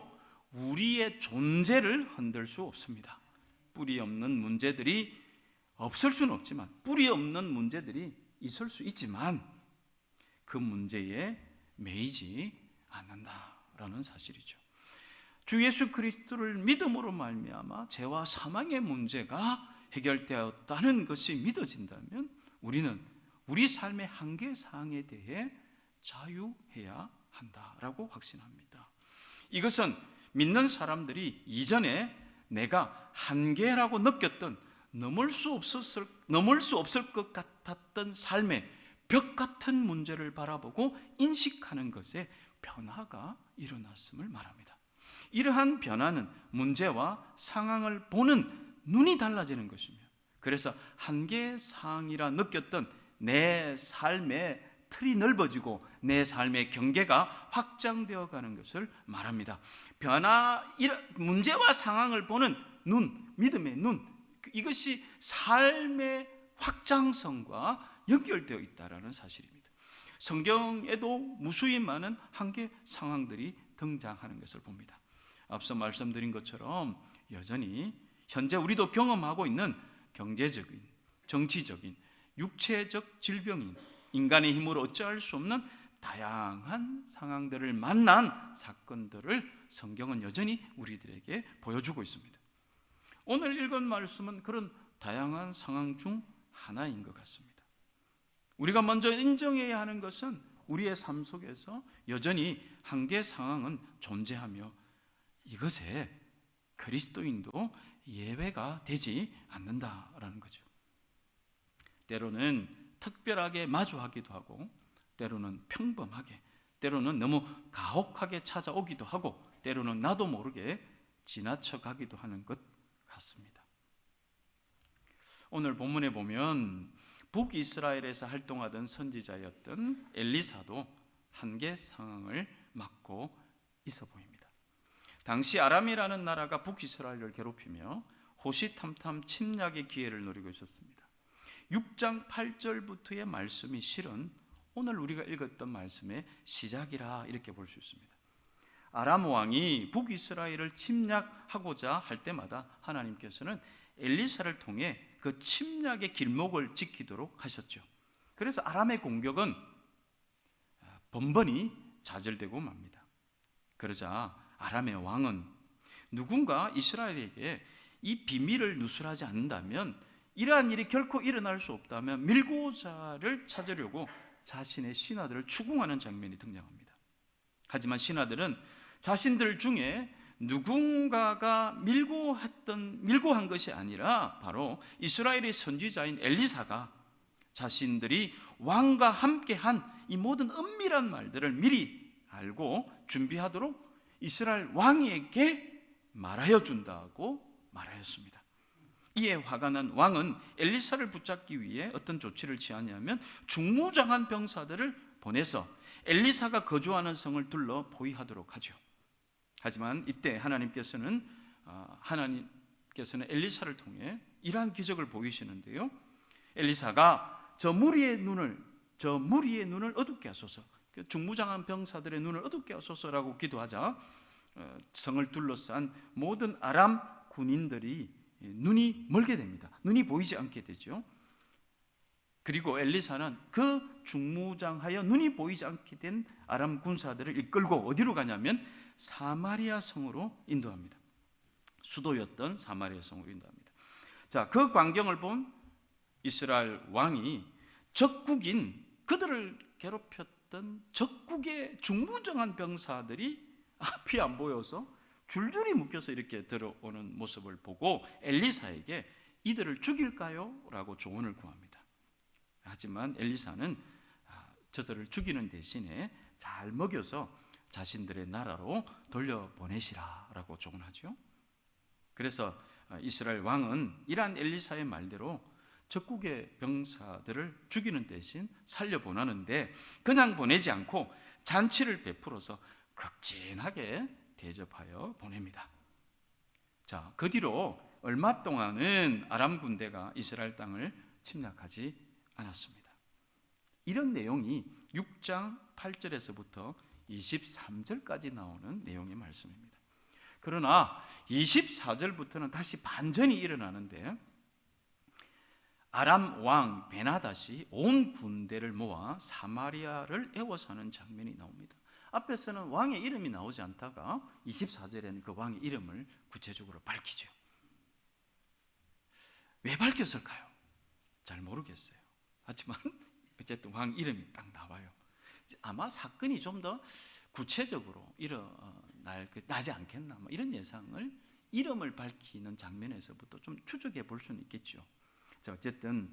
우리의 존재를 흔들 수 없습니다. 뿌리 없는 문제들이 없을 수는 없지만, 뿌리 없는 문제들이 있을 수 있지만 그 문제에 매이지 않는다라는 사실이죠. 주 예수 그리스도를 믿음으로 말미암아 죄와 사망의 문제가 해결되었다는 것이 믿어진다면 우리는 우리 삶의 한계 사항에 대해 자유해야 한다라고 확신합니다. 이것은 믿는 사람들이 이전에 내가 한계라고 느꼈던, 넘을 수 없을 것 같았던 삶의 벽 같은 문제를 바라보고 인식하는 것에 변화가 일어났음을 말합니다. 이러한 변화는 문제와 상황을 보는 눈이 달라지는 것이며, 그래서 한계 사항이라 느꼈던 내 삶의 틀이 넓어지고 내 삶의 경계가 확장되어 가는 것을 말합니다. 문제와 상황을 보는 눈, 믿음의 눈, 이것이 삶의 확장성과 연결되어 있다는 사실입니다. 성경에도 무수히 많은 한계 상황들이 등장하는 것을 봅니다. 앞서 말씀드린 것처럼 여전히 현재 우리도 경험하고 있는 경제적인, 정치적인, 육체적 질병인, 인간의 힘으로 어찌할 수 없는 다양한 상황들을 만난 사건들을 성경은 여전히 우리들에게 보여주고 있습니다. 오늘 읽은 말씀은 그런 다양한 상황 중 하나인 것 같습니다. 우리가 먼저 인정해야 하는 것은 우리의 삶 속에서 여전히 한계 상황은 존재하며 이것에 그리스도인도 예외가 되지 않는다라는 거죠. 때로는 특별하게 마주하기도 하고, 때로는 평범하게, 때로는 너무 가혹하게 찾아오기도 하고, 때로는 나도 모르게 지나쳐가기도 하는 것 같습니다. 오늘 본문에 보면 북이스라엘에서 활동하던 선지자였던 엘리사도 한계 상황을 맞고 있어 보입니다. 당시 아람이라는 나라가 북이스라엘을 괴롭히며 호시탐탐 침략의 기회를 노리고 있었습니다. 6장 8절부터의 말씀이 실은 오늘 우리가 읽었던 말씀의 시작이라 이렇게 볼 수 있습니다. 아람 왕이 북이스라엘을 침략하고자 할 때마다 하나님께서는 엘리사를 통해 그 침략의 길목을 지키도록 하셨죠. 그래서 아람의 공격은 번번이 좌절되고 맙니다. 그러자 아람의 왕은 누군가 이스라엘에게 이 비밀을 누설하지 않는다면, 이러한 일이 결코 일어날 수 없다면 밀고자를 찾으려고 자신의 신하들을 추궁하는 장면이 등장합니다. 하지만 신하들은 자신들 중에 누군가가 밀고 한 것이 아니라 바로 이스라엘의 선지자인 엘리사가 자신들이 왕과 함께한 이 모든 은밀한 말들을 미리 알고 준비하도록 이스라엘 왕에게 말하여 준다고 말하였습니다. 이에 화가 난 왕은 엘리사를 붙잡기 위해 어떤 조치를 취하냐면 중무장한 병사들을 보내서 엘리사가 거주하는 성을 둘러 포위하도록 하죠. 하지만 이때 하나님께서는 엘리사를 통해 이러한 기적을 보이시는데요. 엘리사가 저 무리의 눈을 어둡게 하소서, 중무장한 병사들의 눈을 어둡게 하소서라고 기도하자 성을 둘러싼 모든 아람 군인들이 눈이 멀게 됩니다. 눈이 보이지 않게 되죠. 그리고 엘리사는 그 중무장하여 눈이 보이지 않게 된 아람 군사들을 이끌고 어디로 가냐면 사마리아 성으로 인도합니다. 수도였던 사마리아 성으로 인도합니다. 자, 그 광경을 본 이스라엘 왕이 적국인 그들을 괴롭혔던 적국의 중무정한 병사들이 앞이 안 보여서 줄줄이 묶여서 이렇게 들어오는 모습을 보고 엘리사에게 이들을 죽일까요? 라고 조언을 구합니다. 하지만 엘리사는 저들을 죽이는 대신에 잘 먹여서 자신들의 나라로 돌려보내시라 라고 조언하죠. 그래서 이스라엘 왕은 이러한 엘리사의 말대로 적국의 병사들을 죽이는 대신 살려보내는데 그냥 보내지 않고 잔치를 베풀어서 극진하게 대접하여 보냅니다. 자, 그 뒤로 얼마 동안은 아람 군대가 이스라엘 땅을 침략하지 않았습니다. 이런 내용이 6장 8절에서부터 23절까지 나오는 내용의 말씀입니다. 그러나 24절부터는 다시 반전이 일어나는데 아람 왕 베나닷이 온 군대를 모아 사마리아를 에워싸는 장면이 나옵니다. 앞에서는 왕의 이름이 나오지 않다가 24절에는 그 왕의 이름을 구체적으로 밝히죠. 왜 밝혔을까요? 잘 모르겠어요. 하지만 어쨌든 왕 이름이 딱 나와요. 아마 사건이 좀 더 구체적으로 나지 않겠나 이런 예상을 이름을 밝히는 장면에서부터 좀 추적해 볼 수는 있겠죠. 자, 어쨌든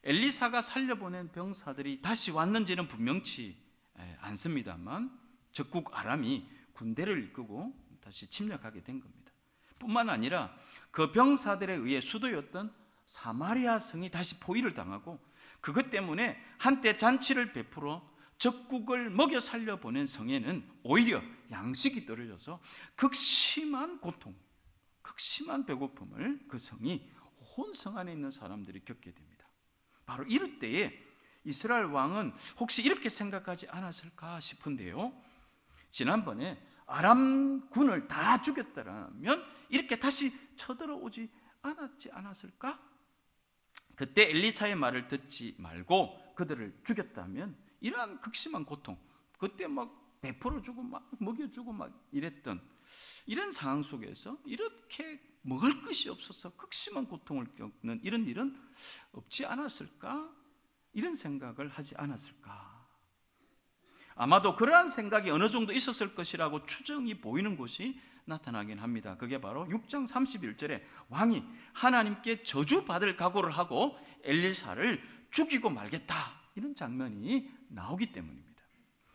엘리사가 살려보낸 병사들이 다시 왔는지는 분명치 않습니다만 적국 아람이 군대를 이끌고 다시 침략하게 된 겁니다. 뿐만 아니라 그 병사들에 의해 수도였던 사마리아 성이 다시 포위를 당하고 그것 때문에 한때 잔치를 베풀어 적국을 먹여 살려보낸 성에는 오히려 양식이 떨어져서 극심한 고통, 극심한 배고픔을 그 성이 온 성 안에 있는 사람들이 겪게 됩니다. 바로 이럴 때에 이스라엘 왕은 혹시 이렇게 생각하지 않았을까 싶은데요. 지난번에 아람 군을 다 죽였다면 이렇게 다시 쳐들어오지 않았지 않았을까? 그때 엘리사의 말을 듣지 말고 그들을 죽였다면 이러한 극심한 고통, 그때 막 베풀어주고 막 먹여주고 막 이랬던 이런 상황 속에서 이렇게 먹을 것이 없어서 극심한 고통을 겪는 이런 일은 없지 않았을까? 이런 생각을 하지 않았을까? 아마도 그러한 생각이 어느 정도 있었을 것이라고 추정이 보이는 곳이 나타나긴 합니다. 그게 바로 6장 31절에 왕이 하나님께 저주받을 각오를 하고 엘리사를 죽이고 말겠다 이런 장면이 나오기 때문입니다.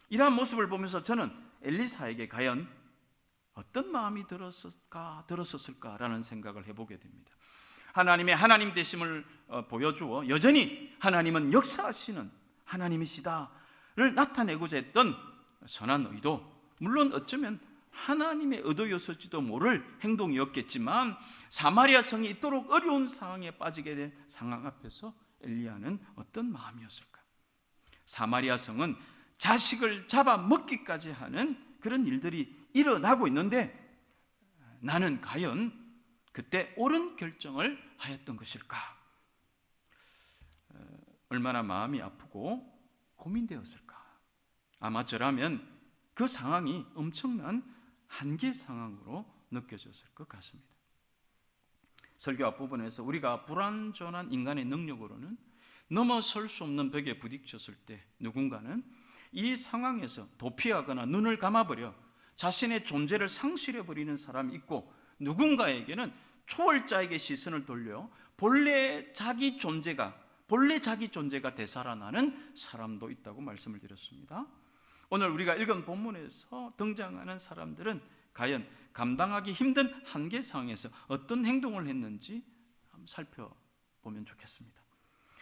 이러한 모습을 보면서 저는 엘리사에게 과연 어떤 마음이 들었을까라는 생각을 해보게 됩니다. 하나님의 하나님 되심을 보여주어 여전히 하나님은 역사하시는 하나님이시다를 나타내고자 했던 선한 의도, 물론 어쩌면 하나님의 의도였을지도 모를 행동이었겠지만 사마리아 성이 이토록 어려운 상황에 빠지게 된 상황 앞에서 엘리야는 어떤 마음이었을까? 사마리아 성은 자식을 잡아먹기까지 하는 그런 일들이 일어나고 있는데 나는 과연 그때 옳은 결정을 하였던 것일까? 얼마나 마음이 아프고 고민되었을까? 아마 저라면 그 상황이 엄청난 한계 상황으로 느껴졌을 것 같습니다. 설교 앞부분에서 우리가 불완전한 인간의 능력으로는 넘어설 수 없는 벽에 부딪혔을 때 누군가는 이 상황에서 도피하거나 눈을 감아버려 자신의 존재를 상실해버리는 사람이 있고 누군가에게는 초월자에게 시선을 돌려 본래 자기 존재가 되살아나는 사람도 있다고 말씀을 드렸습니다. 오늘 우리가 읽은 본문에서 등장하는 사람들은 과연 감당하기 힘든 한계 상황에서 어떤 행동을 했는지 한번 살펴보면 좋겠습니다.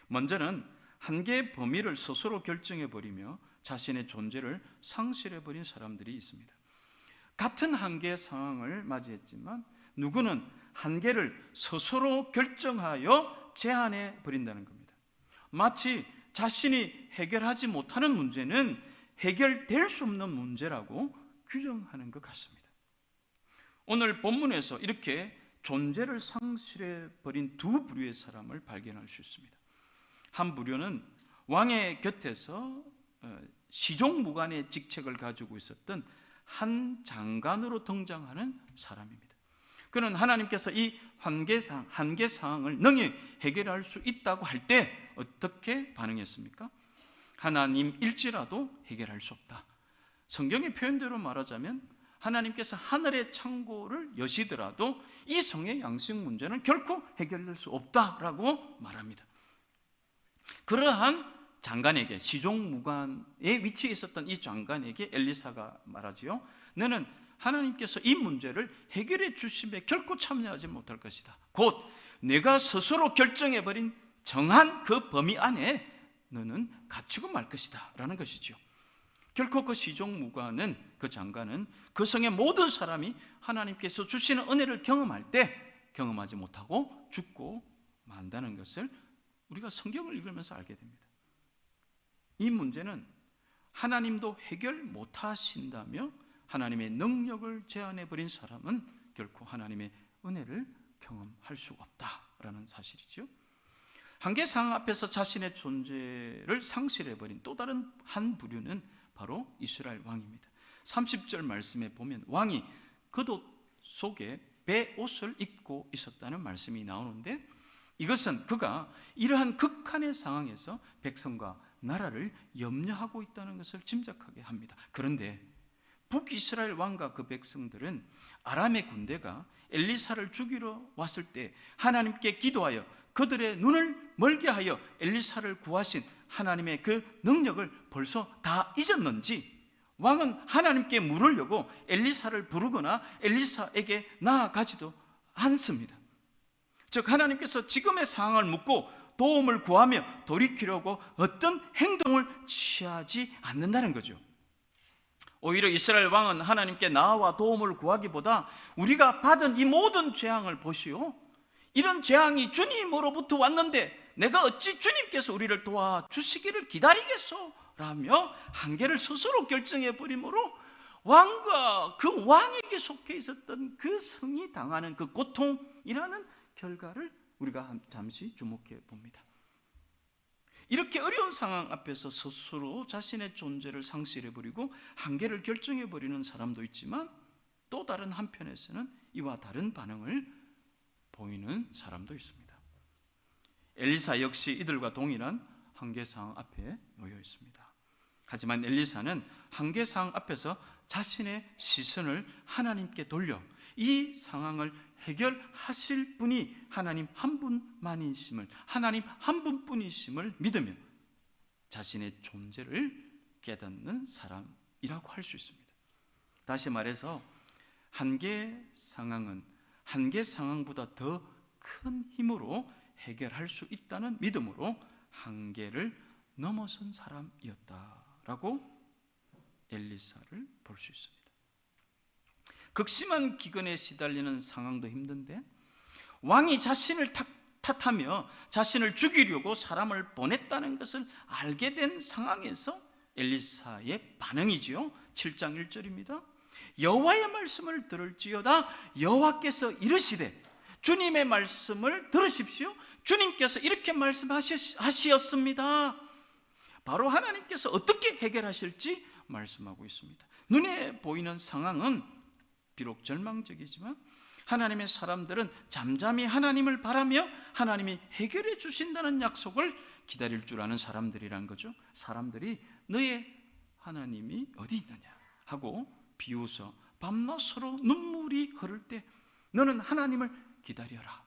먼저는 한계의 범위를 스스로 결정해버리며 자신의 존재를 상실해버린 사람들이 있습니다. 같은 한계의 상황을 맞이했지만 누구는 한계를 스스로 결정하여 제한해버린다는 겁니다. 마치 자신이 해결하지 못하는 문제는 해결될 수 없는 문제라고 규정하는 것 같습니다. 오늘 본문에서 이렇게 존재를 상실해버린 두 부류의 사람을 발견할 수 있습니다. 한 부류는 왕의 곁에서 시종무관의 직책을 가지고 있었던 한 장관으로 등장하는 사람입니다. 그는 하나님께서 이 한계 상황을 능히 해결할 수 있다고 할 때 어떻게 반응했습니까? 하나님일지라도 해결할 수 없다. 성경의 표현대로 말하자면 하나님께서 하늘의 창고를 여시더라도 이 성의 양식 문제는 결코 해결될 수 없다라고 말합니다. 그러한 장관에게, 시종무관의 위치에 있었던 이 장관에게 엘리사가 말하지요. 너는 하나님께서 이 문제를 해결해 주심에 결코 참여하지 못할 것이다. 곧 내가 스스로 결정해버린 정한 그 범위 안에 너는 갇히고 말 것이다 라는 것이죠. 결코 그 시종무관은, 그 장관은 그 성의 모든 사람이 하나님께서 주시는 은혜를 경험할 때 경험하지 못하고 죽고 만다는 것을 우리가 성경을 읽으면서 알게 됩니다. 이 문제는 하나님도 해결 못하신다며 하나님의 능력을 제한해버린 사람은 결코 하나님의 은혜를 경험할 수 없다라는 사실이죠. 한계 상황 앞에서 자신의 존재를 상실해버린 또 다른 한 부류는 바로 이스라엘 왕입니다. 30절 말씀에 보면 왕이 겉옷 속에 베옷을 입고 있었다는 말씀이 나오는데, 이것은 그가 이러한 극한의 상황에서 백성과 나라를 염려하고 있다는 것을 짐작하게 합니다. 그런데 북이스라엘 왕과 그 백성들은 아람의 군대가 엘리사를 죽이러 왔을 때 하나님께 기도하여 그들의 눈을 멀게 하여 엘리사를 구하신 하나님의 그 능력을 벌써 다 잊었는지 왕은 하나님께 물으려고 엘리사를 부르거나 엘리사에게 나아가지도 않습니다. 즉 하나님께서 지금의 상황을 묻고 도움을 구하며 돌이키려고 어떤 행동을 취하지 않는다는 거죠. 오히려 이스라엘 왕은 하나님께 나와 도움을 구하기보다 우리가 받은 이 모든 재앙을 보시오, 이런 재앙이 주님으로부터 왔는데 내가 어찌 주님께서 우리를 도와주시기를 기다리겠소? 라며 한계를 스스로 결정해버리므로 왕과 그 왕에게 속해 있었던 그 성이 당하는 그 고통이라는 결과를 우리가 잠시 주목해 봅니다. 이렇게 어려운 상황 앞에서 스스로 자신의 존재를 상실해버리고 한계를 결정해버리는 사람도 있지만, 또 다른 한편에서는 이와 다른 반응을 보이는 사람도 있습니다. 엘리사 역시 이들과 동일한 한계 상황 앞에 놓여 있습니다. 하지만 엘리사는 한계 상황 앞에서 자신의 시선을 하나님께 돌려 이 상황을 해결하실 분이 하나님 한 분만이심을, 하나님 한 분뿐이심을 믿으며 자신의 존재를 깨닫는 사람이라고 할 수 있습니다. 다시 말해서 한계 상황은 한계 상황보다 더 큰 힘으로 해결할 수 있다는 믿음으로 한계를 넘어선 사람이었다라고 엘리사를 볼 수 있습니다. 극심한 기근에 시달리는 상황도 힘든데 왕이 자신을 탓하며 자신을 죽이려고 사람을 보냈다는 것을 알게 된 상황에서 엘리사의 반응이지요. 7장 1절입니다. 여호와의 말씀을 들을지어다 여호와께서 이르시되 주님의 말씀을 들으십시오. 주님께서 이렇게 말씀하셨습니다. 바로 하나님께서 어떻게 해결하실지 말씀하고 있습니다. 눈에 보이는 상황은 비록 절망적이지만 하나님의 사람들은 잠잠히 하나님을 바라며 하나님이 해결해 주신다는 약속을 기다릴 줄 아는 사람들이란 거죠. 사람들이 너의 하나님이 어디 있느냐 하고 비웃어 밤낮 서로 눈물이 흐를 때 너는 하나님을 기다려라.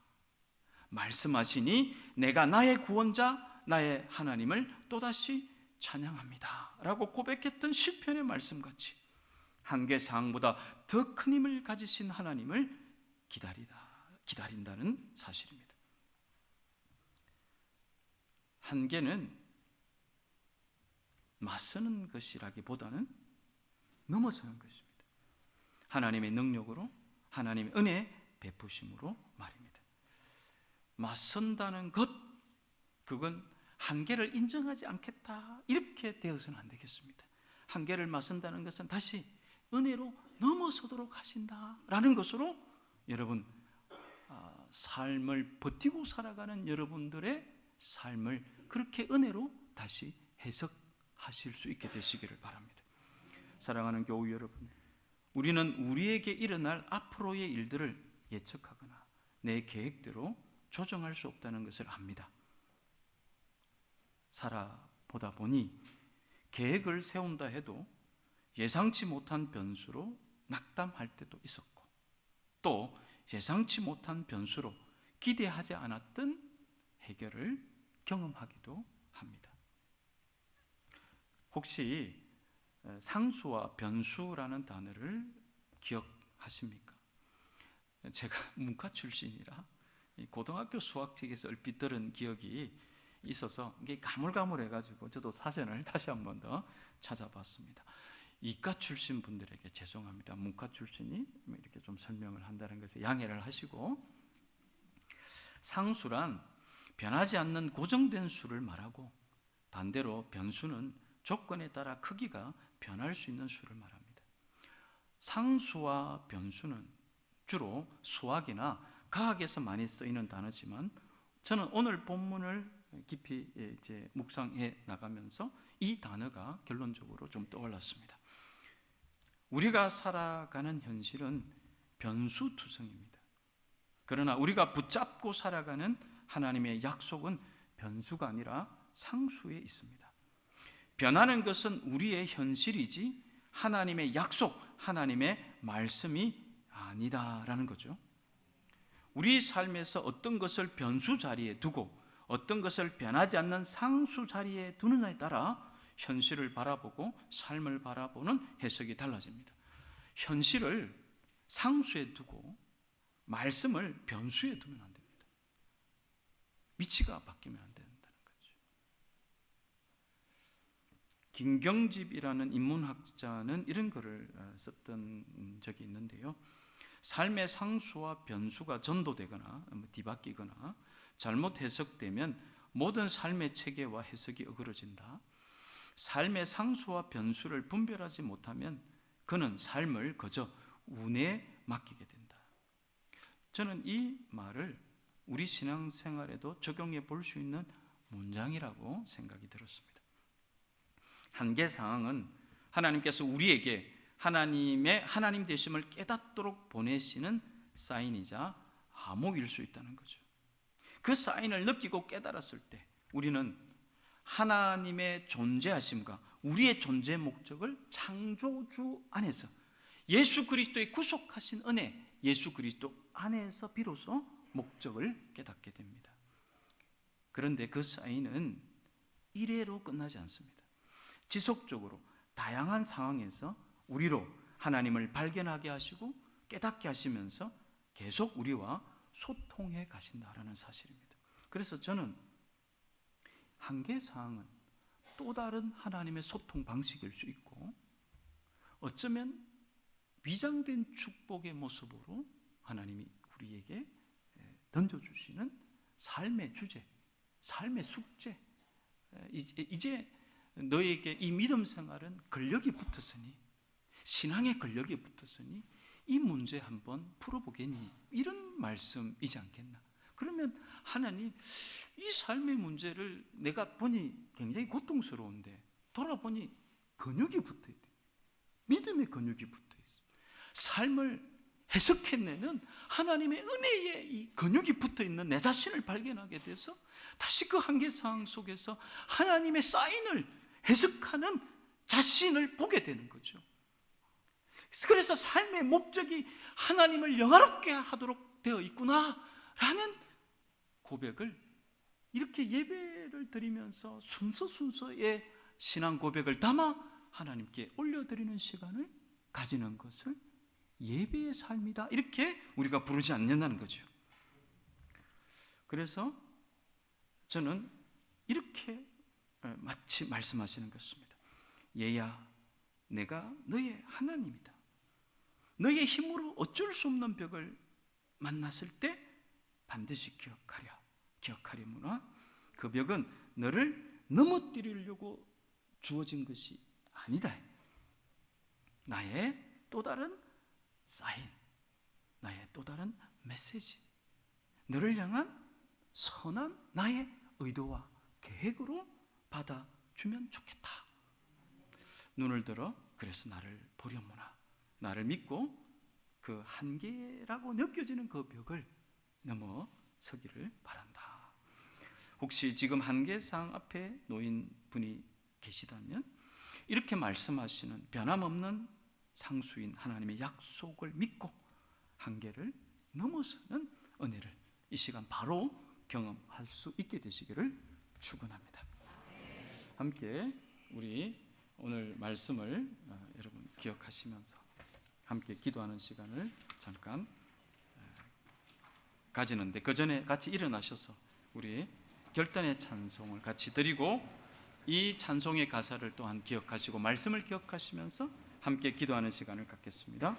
말씀하시니 내가 나의 구원자 나의 하나님을 또다시 찬양합니다 라고 고백했던 시편의 말씀같이 한계 상황보다 더 큰 힘을 가지신 하나님을 기다린다는 사실입니다. 한계는 맞서는 것이라기보다는 넘어서는 것입니다. 하나님의 능력으로, 하나님의 은혜 베푸심으로 말입니다. 맞선다는 것, 그건 한계를 인정하지 않겠다 이렇게 되어서는 안 되겠습니다. 한계를 맞선다는 것은 다시 은혜로 넘어서도록 하신다라는 것으로 여러분 삶을 버티고 살아가는 여러분들의 삶을 그렇게 은혜로 다시 해석하실 수 있게 되시기를 바랍니다. 사랑하는 교우 여러분, 우리는 우리에게 일어날 앞으로의 일들을 예측하거나 내 계획대로 조정할 수 없다는 것을 압니다. 살아보다 보니 계획을 세운다 해도 예상치 못한 변수로 낙담할 때도 있었고, 또 예상치 못한 변수로 기대하지 않았던 해결을 경험하기도 합니다. 혹시 상수와 변수라는 단어를 기억하십니까? 제가 문과 출신이라 고등학교 수학책에서 얼핏 들은 기억이 있어서 이게 가물가물해가지고 저도 사전을 다시 한 번 더 찾아봤습니다. 이과 출신 분들에게 죄송합니다. 문과 출신이 이렇게 좀 설명을 한다는 것에 양해를 하시고, 상수란 변하지 않는 고정된 수를 말하고, 반대로 변수는 조건에 따라 크기가 변할 수 있는 수를 말합니다. 상수와 변수는 주로 수학이나 과학에서 많이 쓰이는 단어지만, 저는 오늘 본문을 깊이 이제 묵상해 나가면서 이 단어가 결론적으로 좀 떠올랐습니다. 우리가 살아가는 현실은 변수투성입니다. 그러나 우리가 붙잡고 살아가는 하나님의 약속은 변수가 아니라 상수에 있습니다. 변하는 것은 우리의 현실이지 하나님의 약속, 하나님의 말씀이 아니다라는 거죠. 우리 삶에서 어떤 것을 변수 자리에 두고 어떤 것을 변하지 않는 상수 자리에 두느냐에 따라 현실을 바라보고 삶을 바라보는 해석이 달라집니다. 현실을 상수에 두고 말씀을 변수에 두면 안 됩니다. 위치가 바뀌면 안 된다는 거죠. 김경집이라는 인문학자는 이런 글을 썼던 적이 있는데요. 삶의 상수와 변수가 전도되거나 뒤바뀌거나 잘못 해석되면 모든 삶의 체계와 해석이 어그러진다. 삶의 상수와 변수를 분별하지 못하면 그는 삶을 그저 운에 맡기게 된다. 저는 이 말을 우리 신앙생활에도 적용해 볼 수 있는 문장이라고 생각이 들었습니다. 한계 상황은 하나님께서 우리에게 하나님의 하나님 되심을 깨닫도록 보내시는 사인이자 암호일 수 있다는 거죠. 그 사인을 느끼고 깨달았을 때 우리는 하나님의 존재하심과 우리의 존재 목적을 창조주 안에서 예수 그리스도의 구속하신 은혜, 예수 그리스도 안에서 비로소 목적을 깨닫게 됩니다. 그런데 그 사인은 이래로 끝나지 않습니다. 지속적으로 다양한 상황에서 우리로 하나님을 발견하게 하시고 깨닫게 하시면서 계속 우리와 소통해 가신다라는 사실입니다. 그래서 저는 한계사항은 또 다른 하나님의 소통 방식일 수 있고, 어쩌면 위장된 축복의 모습으로 하나님이 우리에게 던져주시는 삶의 주제, 삶의 숙제, 이제 너에게 이 믿음 생활은 근력이 붙었으니, 신앙의 근력이 붙었으니 이 문제 한번 풀어보겠니? 이런 말씀이지 않겠나? 그러면 하나님, 이 삶의 문제를 내가 보니 굉장히 고통스러운데 돌아보니 근육이 붙어있대. 믿음의 근육이 붙어있어. 삶을 해석해내는 하나님의 은혜에 이 근육이 붙어있는 내 자신을 발견하게 돼서 다시 그 한계상황 속에서 하나님의 사인을 해석하는 자신을 보게 되는 거죠. 그래서 삶의 목적이 하나님을 영화롭게 하도록 되어 있구나라는 고백을 이렇게 예배를 드리면서 순서의 신앙 고백을 담아 하나님께 올려드리는 시간을 가지는 것을 예배의 삶이다, 이렇게 우리가 부르지 않는다는 거죠. 그래서 저는 이렇게 마치 말씀하시는 것입니다. 얘야, 내가 너의 하나님이다. 너의 힘으로 어쩔 수 없는 벽을 만났을 때 반드시 기억하려무나 그 벽은 너를 넘어뜨리려고 주어진 것이 아니다. 나의 또 다른 사인, 나의 또 다른 메시지, 너를 향한 선한 나의 의도와 계획으로 받아주면 좋겠다. 눈을 들어 그래서 나를 보려무나, 나를 믿고 그 한계라고 느껴지는 그 벽을 넘어서기를 바란다. 혹시 지금 한계상 앞에 놓인 분이 계시다면 이렇게 말씀하시는 변함없는 상수인 하나님의 약속을 믿고 한계를 넘어서는 은혜를 이 시간 바로 경험할 수 있게 되시기를 축원합니다. 함께 우리 오늘 말씀을 여러분 기억하시면서 함께 기도하는 시간을 잠깐 가지는데, 그 전에 같이 일어나셔서 우리 결단의 찬송을 같이 드리고 이 찬송의 가사를 또한 기억하시고 말씀을 기억하시면서 함께 기도하는 시간을 갖겠습니다.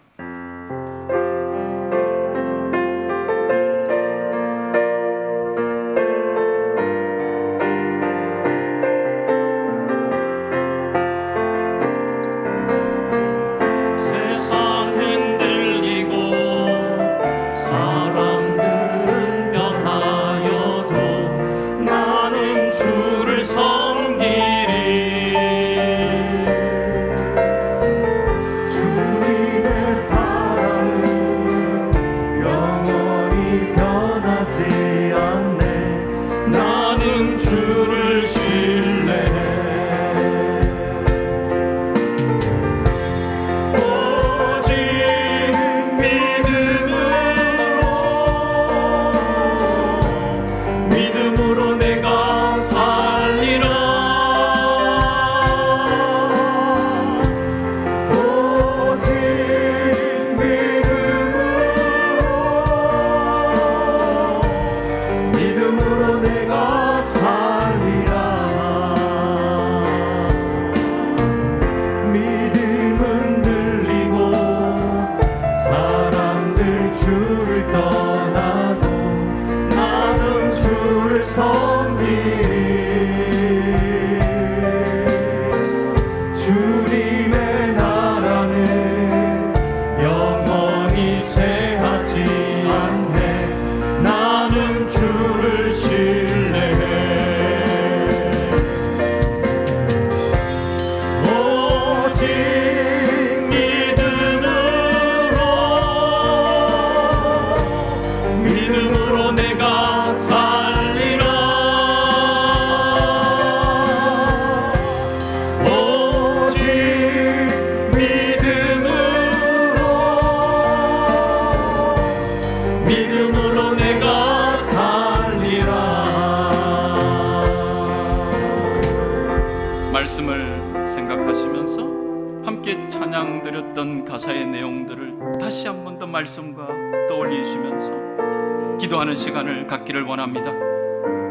가사의 내용들을 다시 한 번 더 말씀과 떠올리시면서 기도하는 시간을 갖기를 원합니다.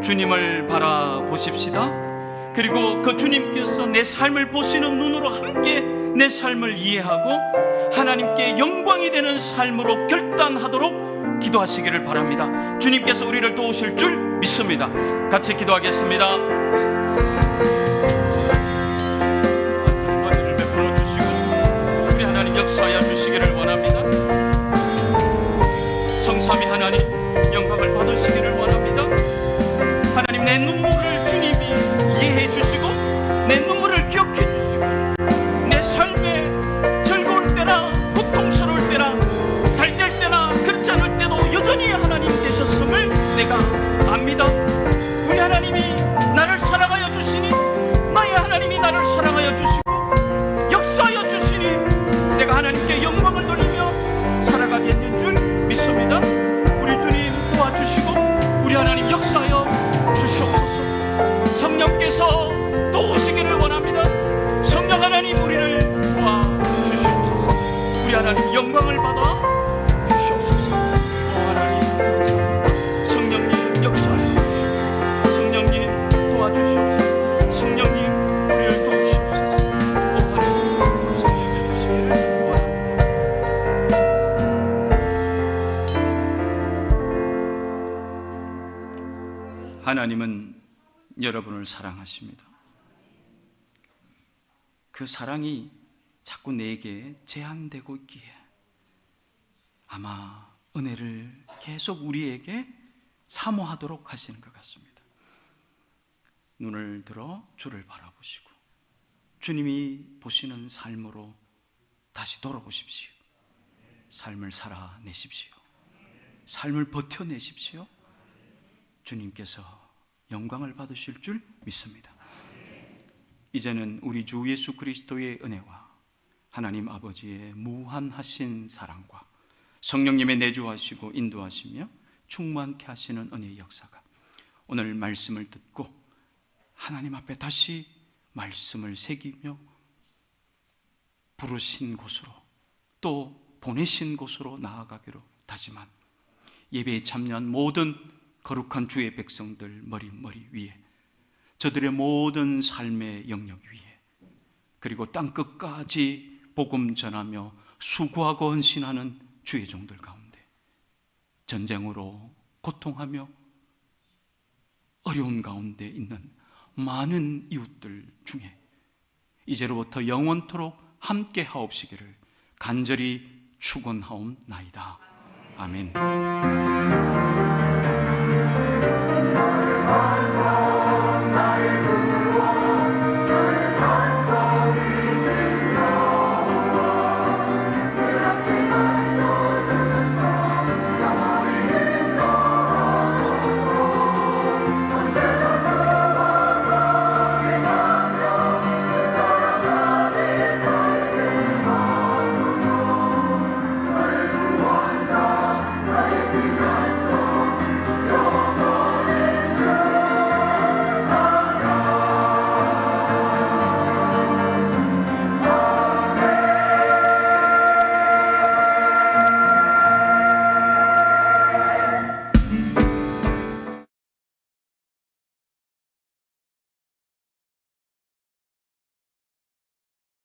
주님을 바라보십시다. 그리고 그 주님께서 내 삶을 보시는 눈으로 함께 내 삶을 이해하고 하나님께 영광이 되는 삶으로 결단하도록 기도하시기를 바랍니다. 주님께서 우리를 도우실 줄 믿습니다. 같이 기도하겠습니다. 역사하여 주시기를 원합니다. 성삼위 하나님 영광을 받으시기를 원합니다. 하나님, 내 눈물을 주님이 이해해 주시고 내 눈물을 기억해 주시고 내 삶에 즐거울 때나 고통스러울 때나 잘될 때나 그렇지 않을 때도 여전히 하나님 계셨음을 내가 압니다. 우리 하나님이 나를 사랑하여 주시니, 나의 하나님이 나를 사랑하여 주시고 역사하여 주시니 내가 하나님께 영광을 돌리며 살아가겠는 줄 믿습니다. 우리 주님 도와주시고 우리 하나님 역사하여 주시옵소서. 성령께서 도우시기를 원합니다. 성령 하나님 우리를 도와주시옵소서. 우리 하나님 영광을 받아 주시옵소서. 하나님 성령님 역사하여 성령님 도와주시옵소서. 성령님 우리를 도우시옵소서. 하나님은 여러분을 사랑하십니다. 그 사랑이 자꾸 내게 제한되고 있기에 아마 은혜를 계속 우리에게 사모하도록 하시는 것 같습니다. 눈을 들어 주를 바라보시고 주님이 보시는 삶으로 다시 돌아보십시오. 삶을 살아내십시오. 삶을 버텨내십시오. 주님께서 영광을 받으실 줄 믿습니다. 이제는 우리 주 예수 그리스도의 은혜와 하나님 아버지의 무한하신 사랑과 성령님의 내주하시고 인도하시며 충만케 하시는 은혜의 역사가 오늘 말씀을 듣고 하나님 앞에 다시 말씀을 새기며 부르신 곳으로 또 보내신 곳으로 나아가기로 다짐한 예배에 참여한 모든 거룩한 주의 백성들 머리 위에, 저들의 모든 삶의 영역 위에, 그리고 땅끝까지 복음 전하며 수고하고 헌신하는 주의 종들 가운데, 전쟁으로 고통하며 어려운 가운데 있는 많은 이웃들 중에 이제로부터 영원토록 함께 하옵시기를 간절히 축원하옵나이다. 아멘.